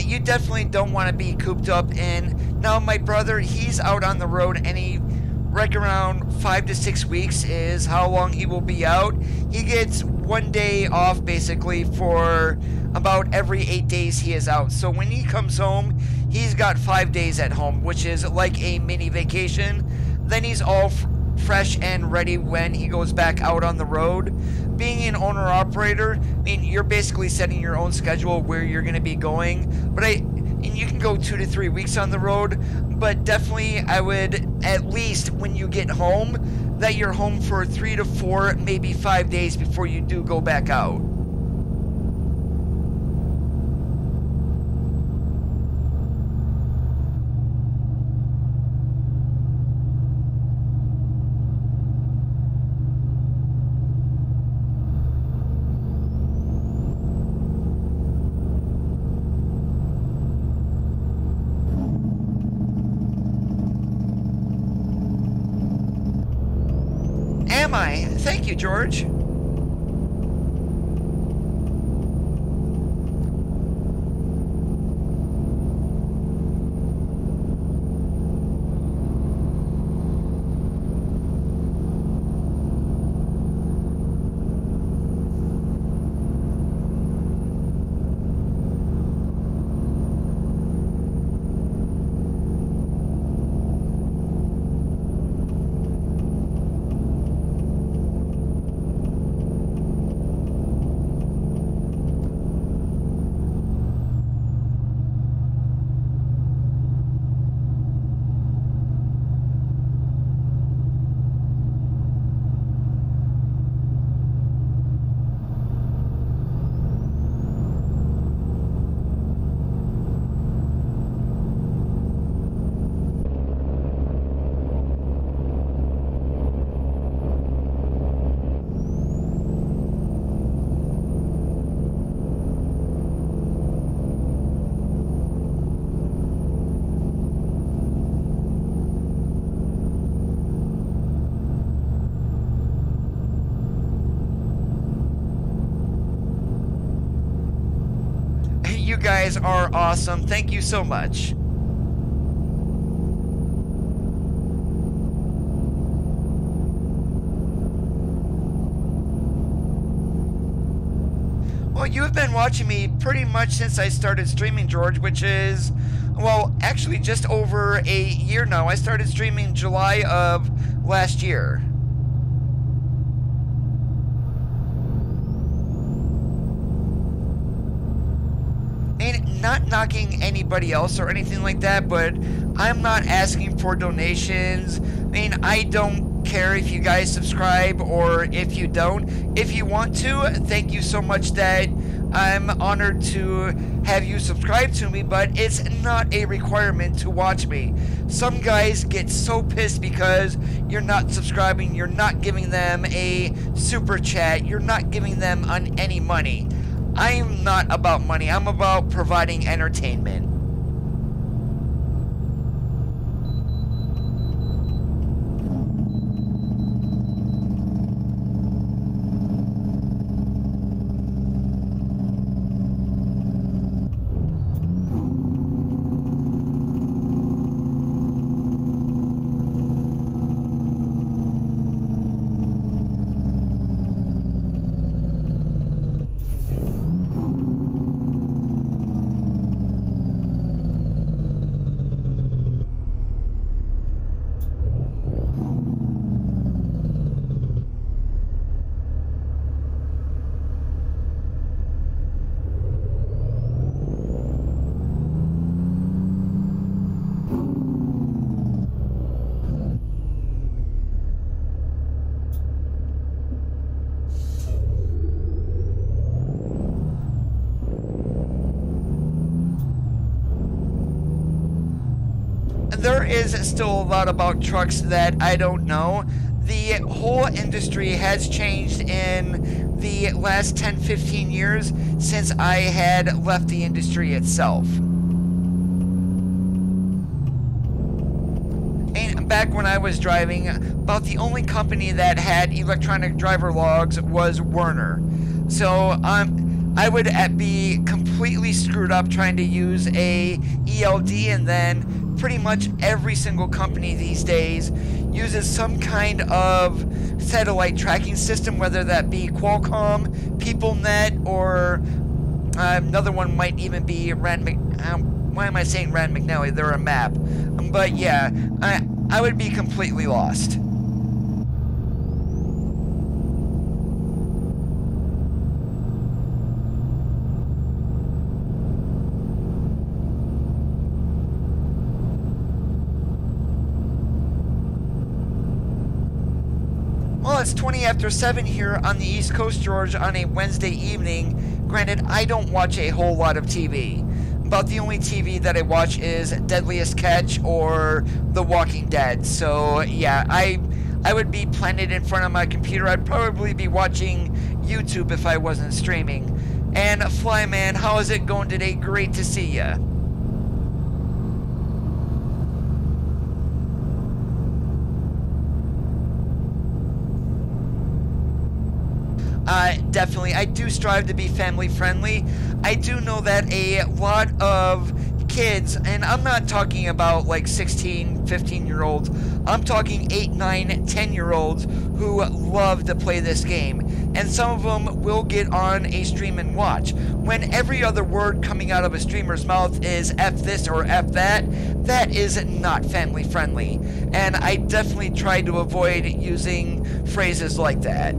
you definitely don't want to be cooped up in. Now, my brother, he's out on the road, and he reckon around 5 to 6 weeks is how long he will be out. He gets 1 day off basically for about every 8 days he is out. So when he comes home, he's got 5 days at home, which is like a mini vacation. Then he's all fresh and ready when he goes back out on the road. Being an owner-operator, I mean, you're basically setting your own schedule where you're going to be going. And you can go 2 to 3 weeks on the road, but definitely I would, at least when you get home, that you're home for 3 to 4, maybe 5 days before you do go back out. Am I? Thank you, George. You guys are awesome. Thank you so much. Well, you've been watching me pretty much since I started streaming, George, which is, well, actually just over a year now. I started streaming July of last year. Not knocking anybody else or anything like that, but I'm not asking for donations. I mean, I don't care if you guys subscribe or if you don't. If you want to, thank you so much that I'm honored to have you subscribe to me, but it's not a requirement to watch me. Some guys get so pissed because you're not subscribing, you're not giving them a super chat, you're not giving them any money. I'm not about money, I'm about providing entertainment. There is still a lot about trucks that I don't know. The whole industry has changed in the last 10-15 years since I had left the industry itself. And back when I was driving, about the only company that had electronic driver logs was Werner. So I would be completely screwed up trying to use a ELD, and then pretty much every single company these days uses some kind of satellite tracking system, whether that be Qualcomm, PeopleNet, or another one might even be why am I saying Rand McNally? They're a map. But yeah, I would be completely lost. Well, it's 20 after 7 here on the East Coast, George, on a Wednesday evening. Granted, I don't watch a whole lot of TV. About the only TV that I watch is Deadliest Catch or The Walking Dead. So, yeah, I would be planted in front of my computer. I'd probably be watching YouTube if I wasn't streaming. And Flyman, how is it going today? Great to see ya. Definitely. I do strive to be family friendly. I do know that a lot of kids, and I'm not talking about like 16, 15-year-olds, I'm talking 8, 9, 10-year-olds who love to play this game. And some of them will get on a stream and watch. When every other word coming out of a streamer's mouth is F this or F that, that is not family friendly. And I definitely try to avoid using phrases like that.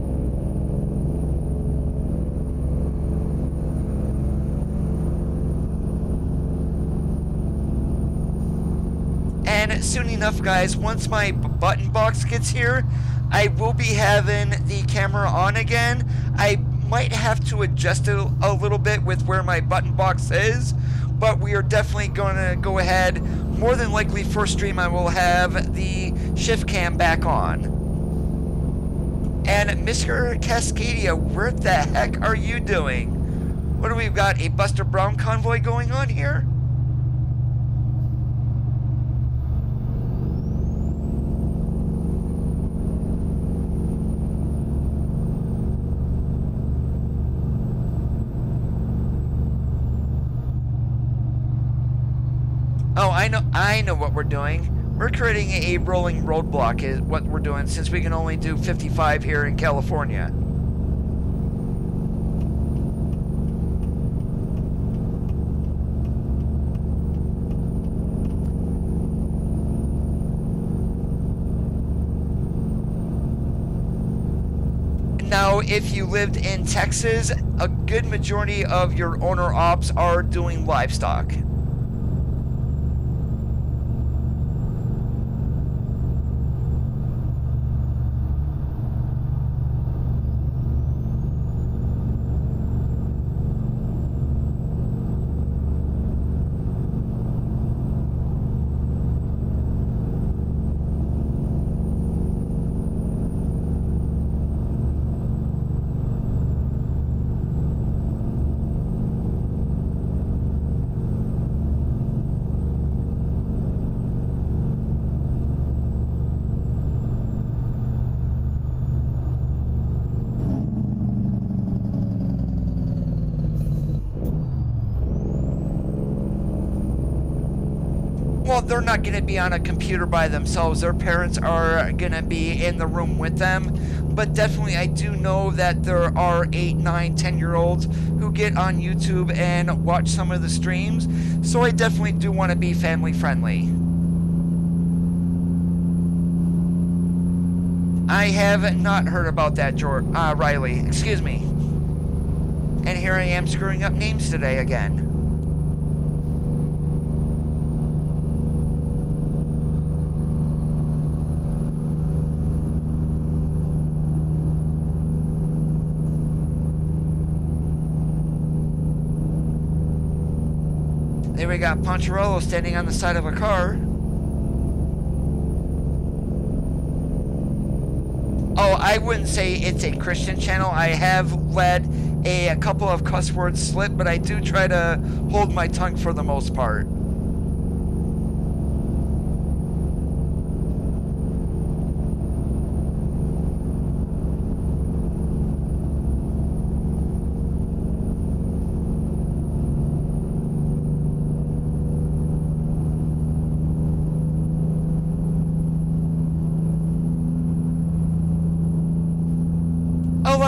And soon enough, guys, once my button box gets here, I will be having the camera on again. I might have to adjust it a little bit with where my button box is, but we are definitely going to go ahead. More than likely, first stream I will have the shift cam back on. And Mr. Cascadia, where the heck are you doing? What do we got? A Buster Brown convoy going on here? Oh, I know what we're doing. We're creating a rolling roadblock is what we're doing, since we can only do 55 here in California. Now, if you lived in Texas, a good majority of your owner ops are doing livestock. Well, they're not going to be on a computer by themselves. Their parents are going to be in the room with them. But definitely, I do know that there are 8, 9, 10-year-olds who get on YouTube and watch some of the streams. So I definitely do want to be family friendly. I have not heard about that, Riley. Excuse me. And here I am screwing up names today again. There we got Poncherello standing on the side of a car. Oh, I wouldn't say it's a Christian channel. I have let a couple of cuss words slip, but I do try to hold my tongue for the most part.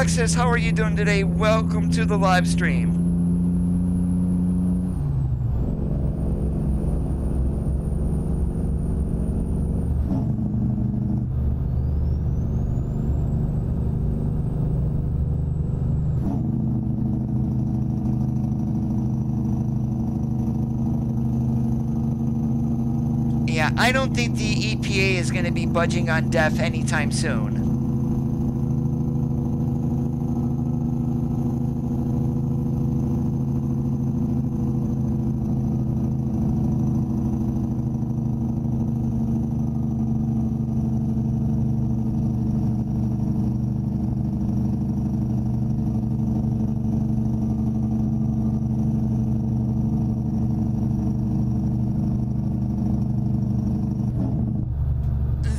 Alexis, how are you doing today? Welcome to the live stream. Yeah, I don't think the EPA is going to be budging on DEF anytime soon.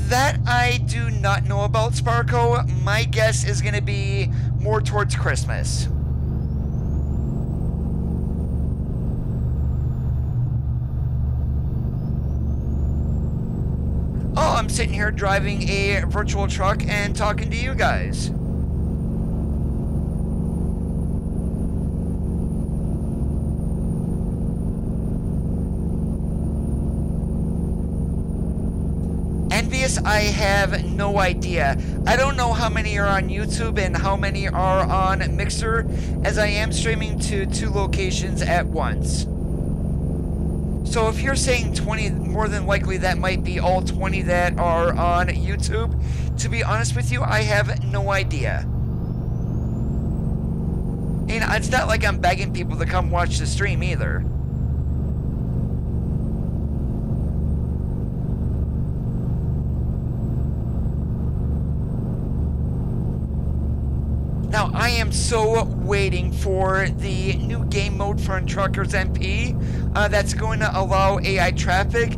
That I do not know about, Sparko. My guess is going to be more towards Christmas. Oh, I'm sitting here driving a virtual truck and talking to you guys. Envious, I have no idea. I don't know how many are on YouTube and how many are on Mixer, as I am streaming to 2 locations at once. So if you're saying 20, more than likely that might be all 20 that are on YouTube. To be honest with you, I have no idea. And it's not like I'm begging people to come watch the stream either. Now, I am so waiting for the new game mode for Truckers MP that's going to allow AI traffic.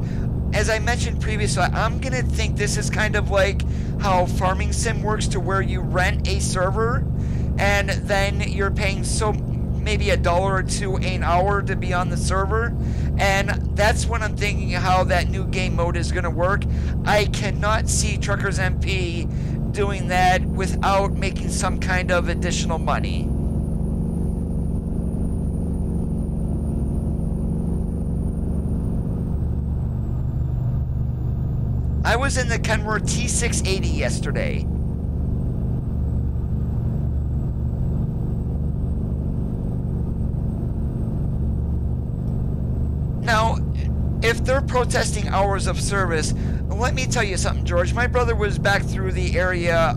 As I mentioned previously, I'm going to think this is kind of like how Farming Sim works, to where you rent a server and then you're paying maybe $1 or $2 an hour to be on the server. And that's when I'm thinking how that new game mode is going to work. I cannot see Truckers MP doing that without making some kind of additional money. I was in the Kenworth T680 yesterday. Now, if they're protesting hours of service, let me tell you something, George. My brother was back through the area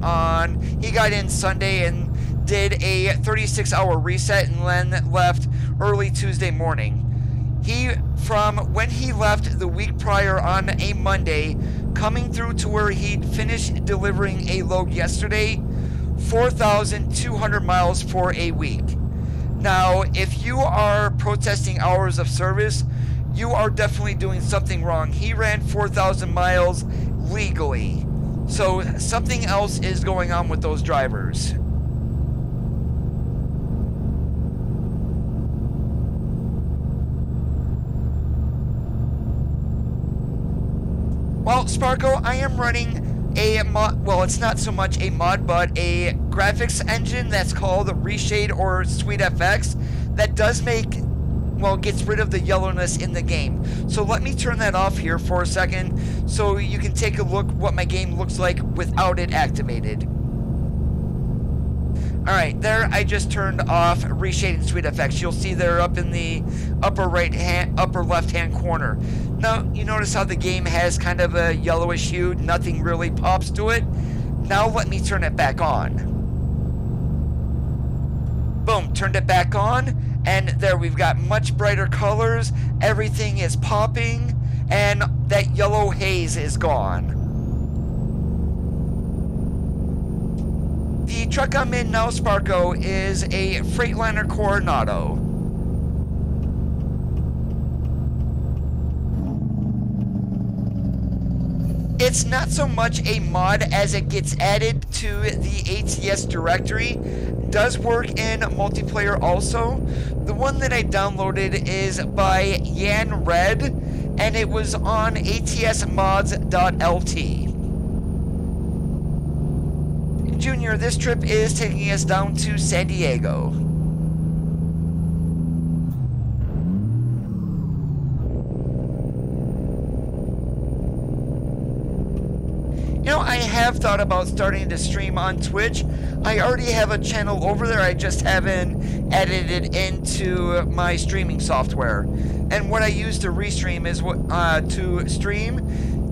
he got in Sunday and did a 36-hour reset and then left early Tuesday morning. From when he left the week prior on a Monday, coming through to where he'd finished delivering a load yesterday, 4,200 miles for a week. Now, if you are protesting hours of service, you are definitely doing something wrong. He ran 4,000 miles legally. So something else is going on with those drivers. Well, Sparko, I am running a mod, well, it's not so much a mod, but a graphics engine that's called Reshade or SweetFX that does make, well, gets rid of the yellowness in the game. So let me turn that off here for a second so you can take a look what my game looks like without it activated. Alright, there I just turned off Reshade and SweetFX. You'll see there up in the upper left hand corner. Now you notice how the game has kind of a yellowish hue, nothing really pops to it. Now let me turn it back on. Boom, turned it back on. And there we've got much brighter colors, everything is popping, and that yellow haze is gone. The truck I'm in now, Sparko, is a Freightliner Coronado. It's not so much a mod as it gets added to the ATS directory. It does work in multiplayer also. The one that I downloaded is by Yan Red, and it was on atsmods.lt. Junior, this trip is taking us down to San Diego. You know, I have thought about starting to stream on Twitch. I already have a channel over there, I just haven't added it into my streaming software. And what I use to restream is to stream,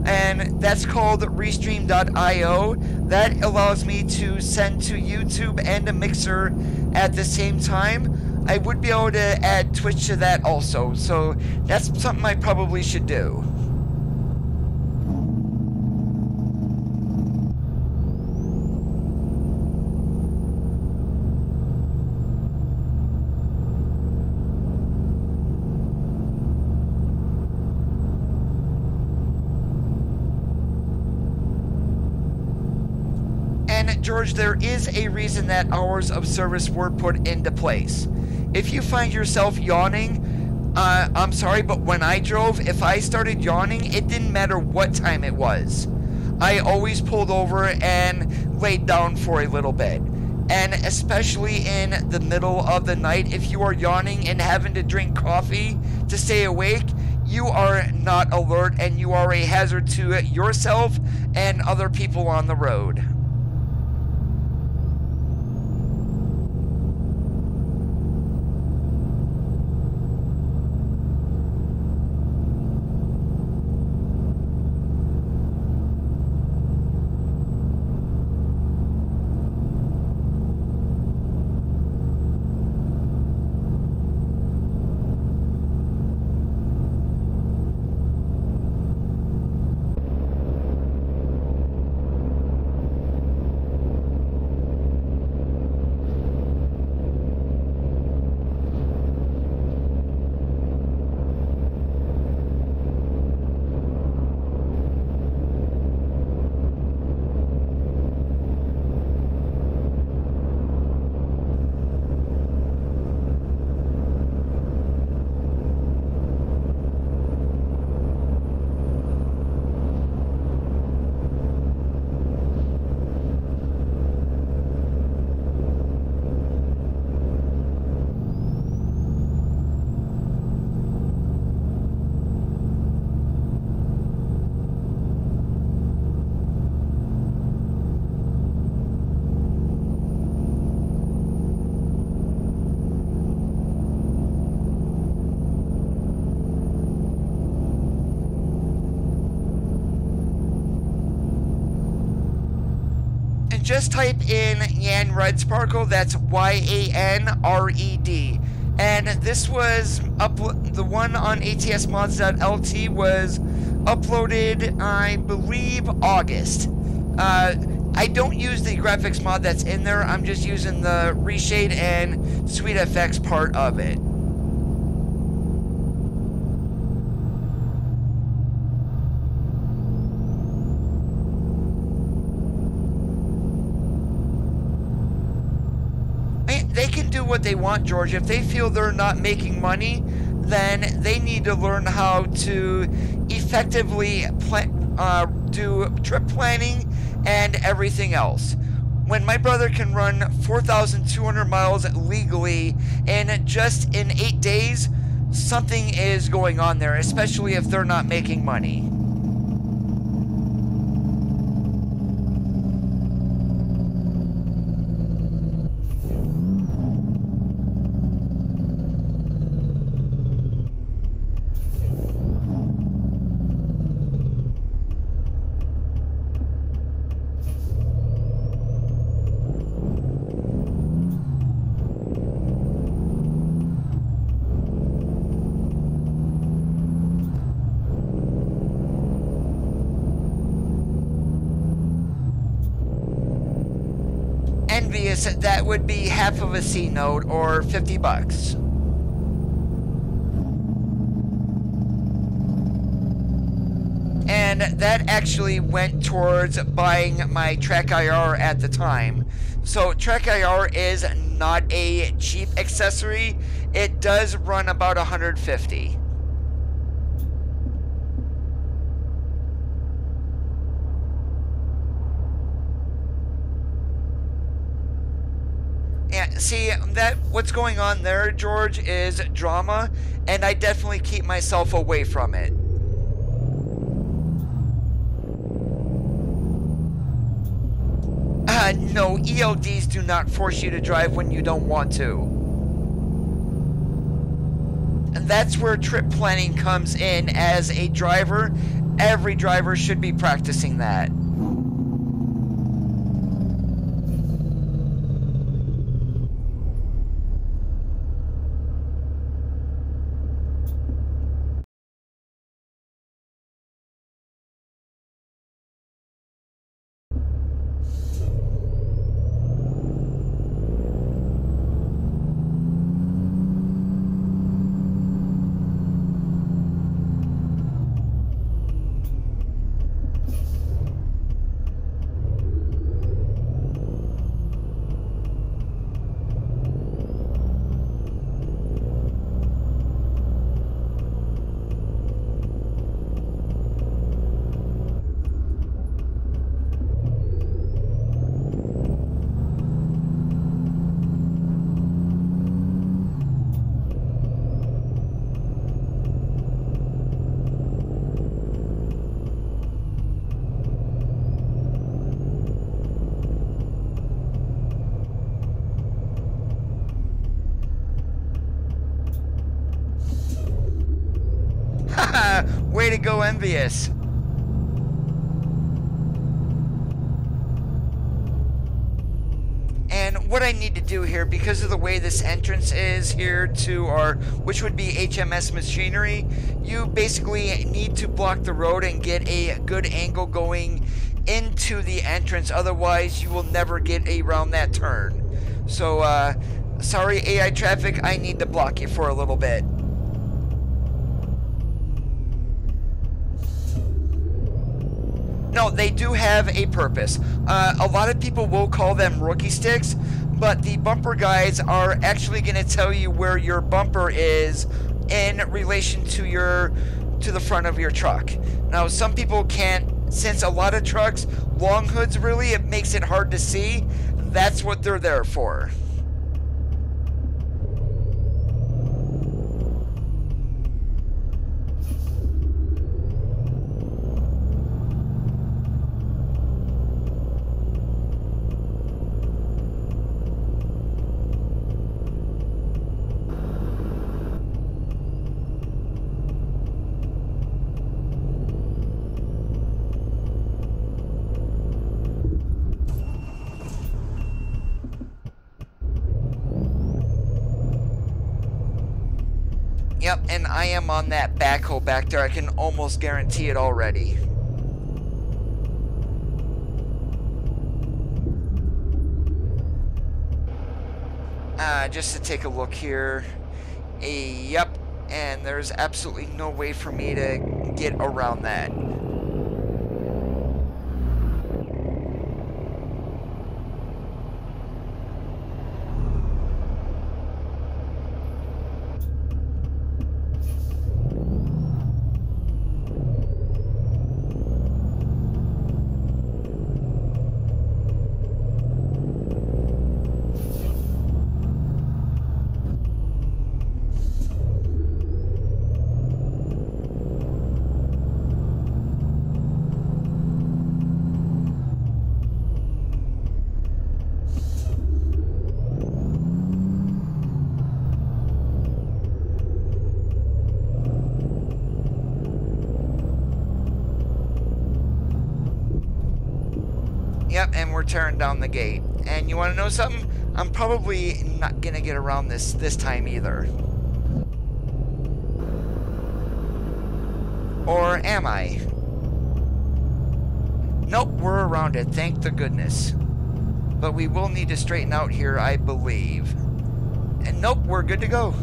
and that's called Restream.io. That allows me to send to YouTube and a Mixer at the same time. I would be able to add Twitch to that also, so that's something I probably should do. George, there is a reason that hours of service were put into place. If you find yourself yawning, I'm sorry, but when I drove, if I started yawning, it didn't matter what time it was. I always pulled over and laid down for a little bit. And especially in the middle of the night, if you are yawning and having to drink coffee to stay awake, you are not alert and you are a hazard to yourself and other people on the road. Just type in Yan Red Sparkle, that's YANRED. And this was the one on ATSmods.lt was uploaded, I believe, August. I don't use the graphics mod that's in there, I'm just using the reshade and SweetFX part of it. They can do what they want, George. If they feel they're not making money, then they need to learn how to effectively do trip planning and everything else. When my brother can run 4,200 miles legally in just in 8 days, something is going on there, especially if they're not making money. That would be half of a C note or $50. And that actually went towards buying my TrackIR at the time. So TrackIR is not a cheap accessory. It does run about $150. See, that what's going on there, George, is drama, and I definitely keep myself away from it. No, ELDs do not force you to drive when you don't want to. And that's where trip planning comes in. As a driver, every driver should be practicing that. Way to go, Envious. And what I need to do here, because of the way this entrance is here to our, which would be HMS machinery, you basically need to block the road and get a good angle going into the entrance. Otherwise, you will never get around that turn. So, sorry, AI traffic, I need to block you for a little bit. No, they do have a purpose. A lot of people will call them rookie sticks, but the bumper guides are actually going to tell you where your bumper is in relation to the front of your truck. Now, some people can't, since a lot of trucks, long hoods really, it makes it hard to see. That's what they're there for. Yep, and I am on that backhoe back there. I can almost guarantee it already. Just to take a look here. Yep, and there's absolutely no way for me to get around that. Yep, and we're tearing down the gate. And you want to know something? I'm probably not going to get around this time either. Or am I? Nope, we're around it, thank the goodness. But we will need to straighten out here, I believe. And nope, we're good to go.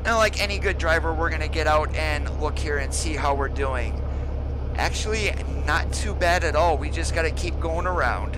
And like any good driver, we're going to get out and look here and see how we're doing. Actually, not too bad at all. We just got to keep going around.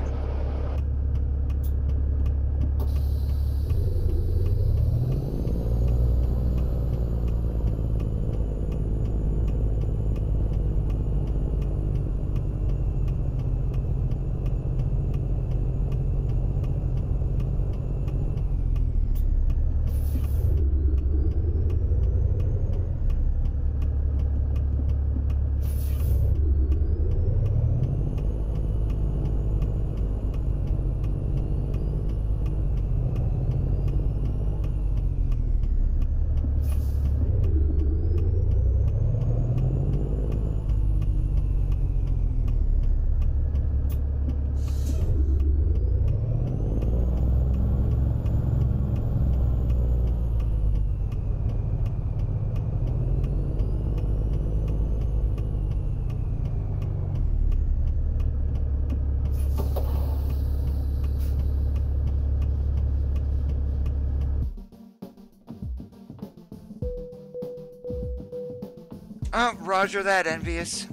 Roger that, Envious.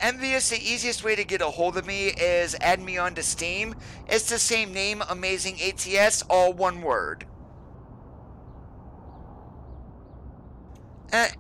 Envious, the easiest way to get a hold of me is add me onto Steam. It's the same name, Amazing ATS, all one word.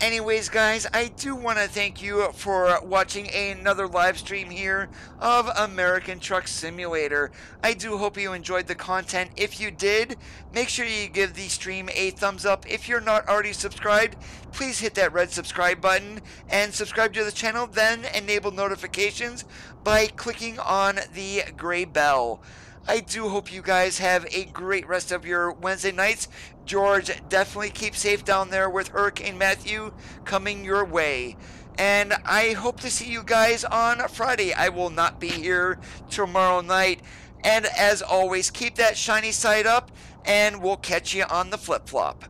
Anyways, guys, I do want to thank you for watching another live stream here of American Truck Simulator. I do hope you enjoyed the content. If you did, make sure you give the stream a thumbs up. If you're not already subscribed, please hit that red subscribe button and subscribe to the channel, then enable notifications by clicking on the gray bell. I do hope you guys have a great rest of your Wednesday nights. George, definitely keep safe down there with Hurricane Matthew coming your way. And I hope to see you guys on Friday. I will not be here tomorrow night. And as always, keep that shiny side up, and we'll catch you on the flip-flop.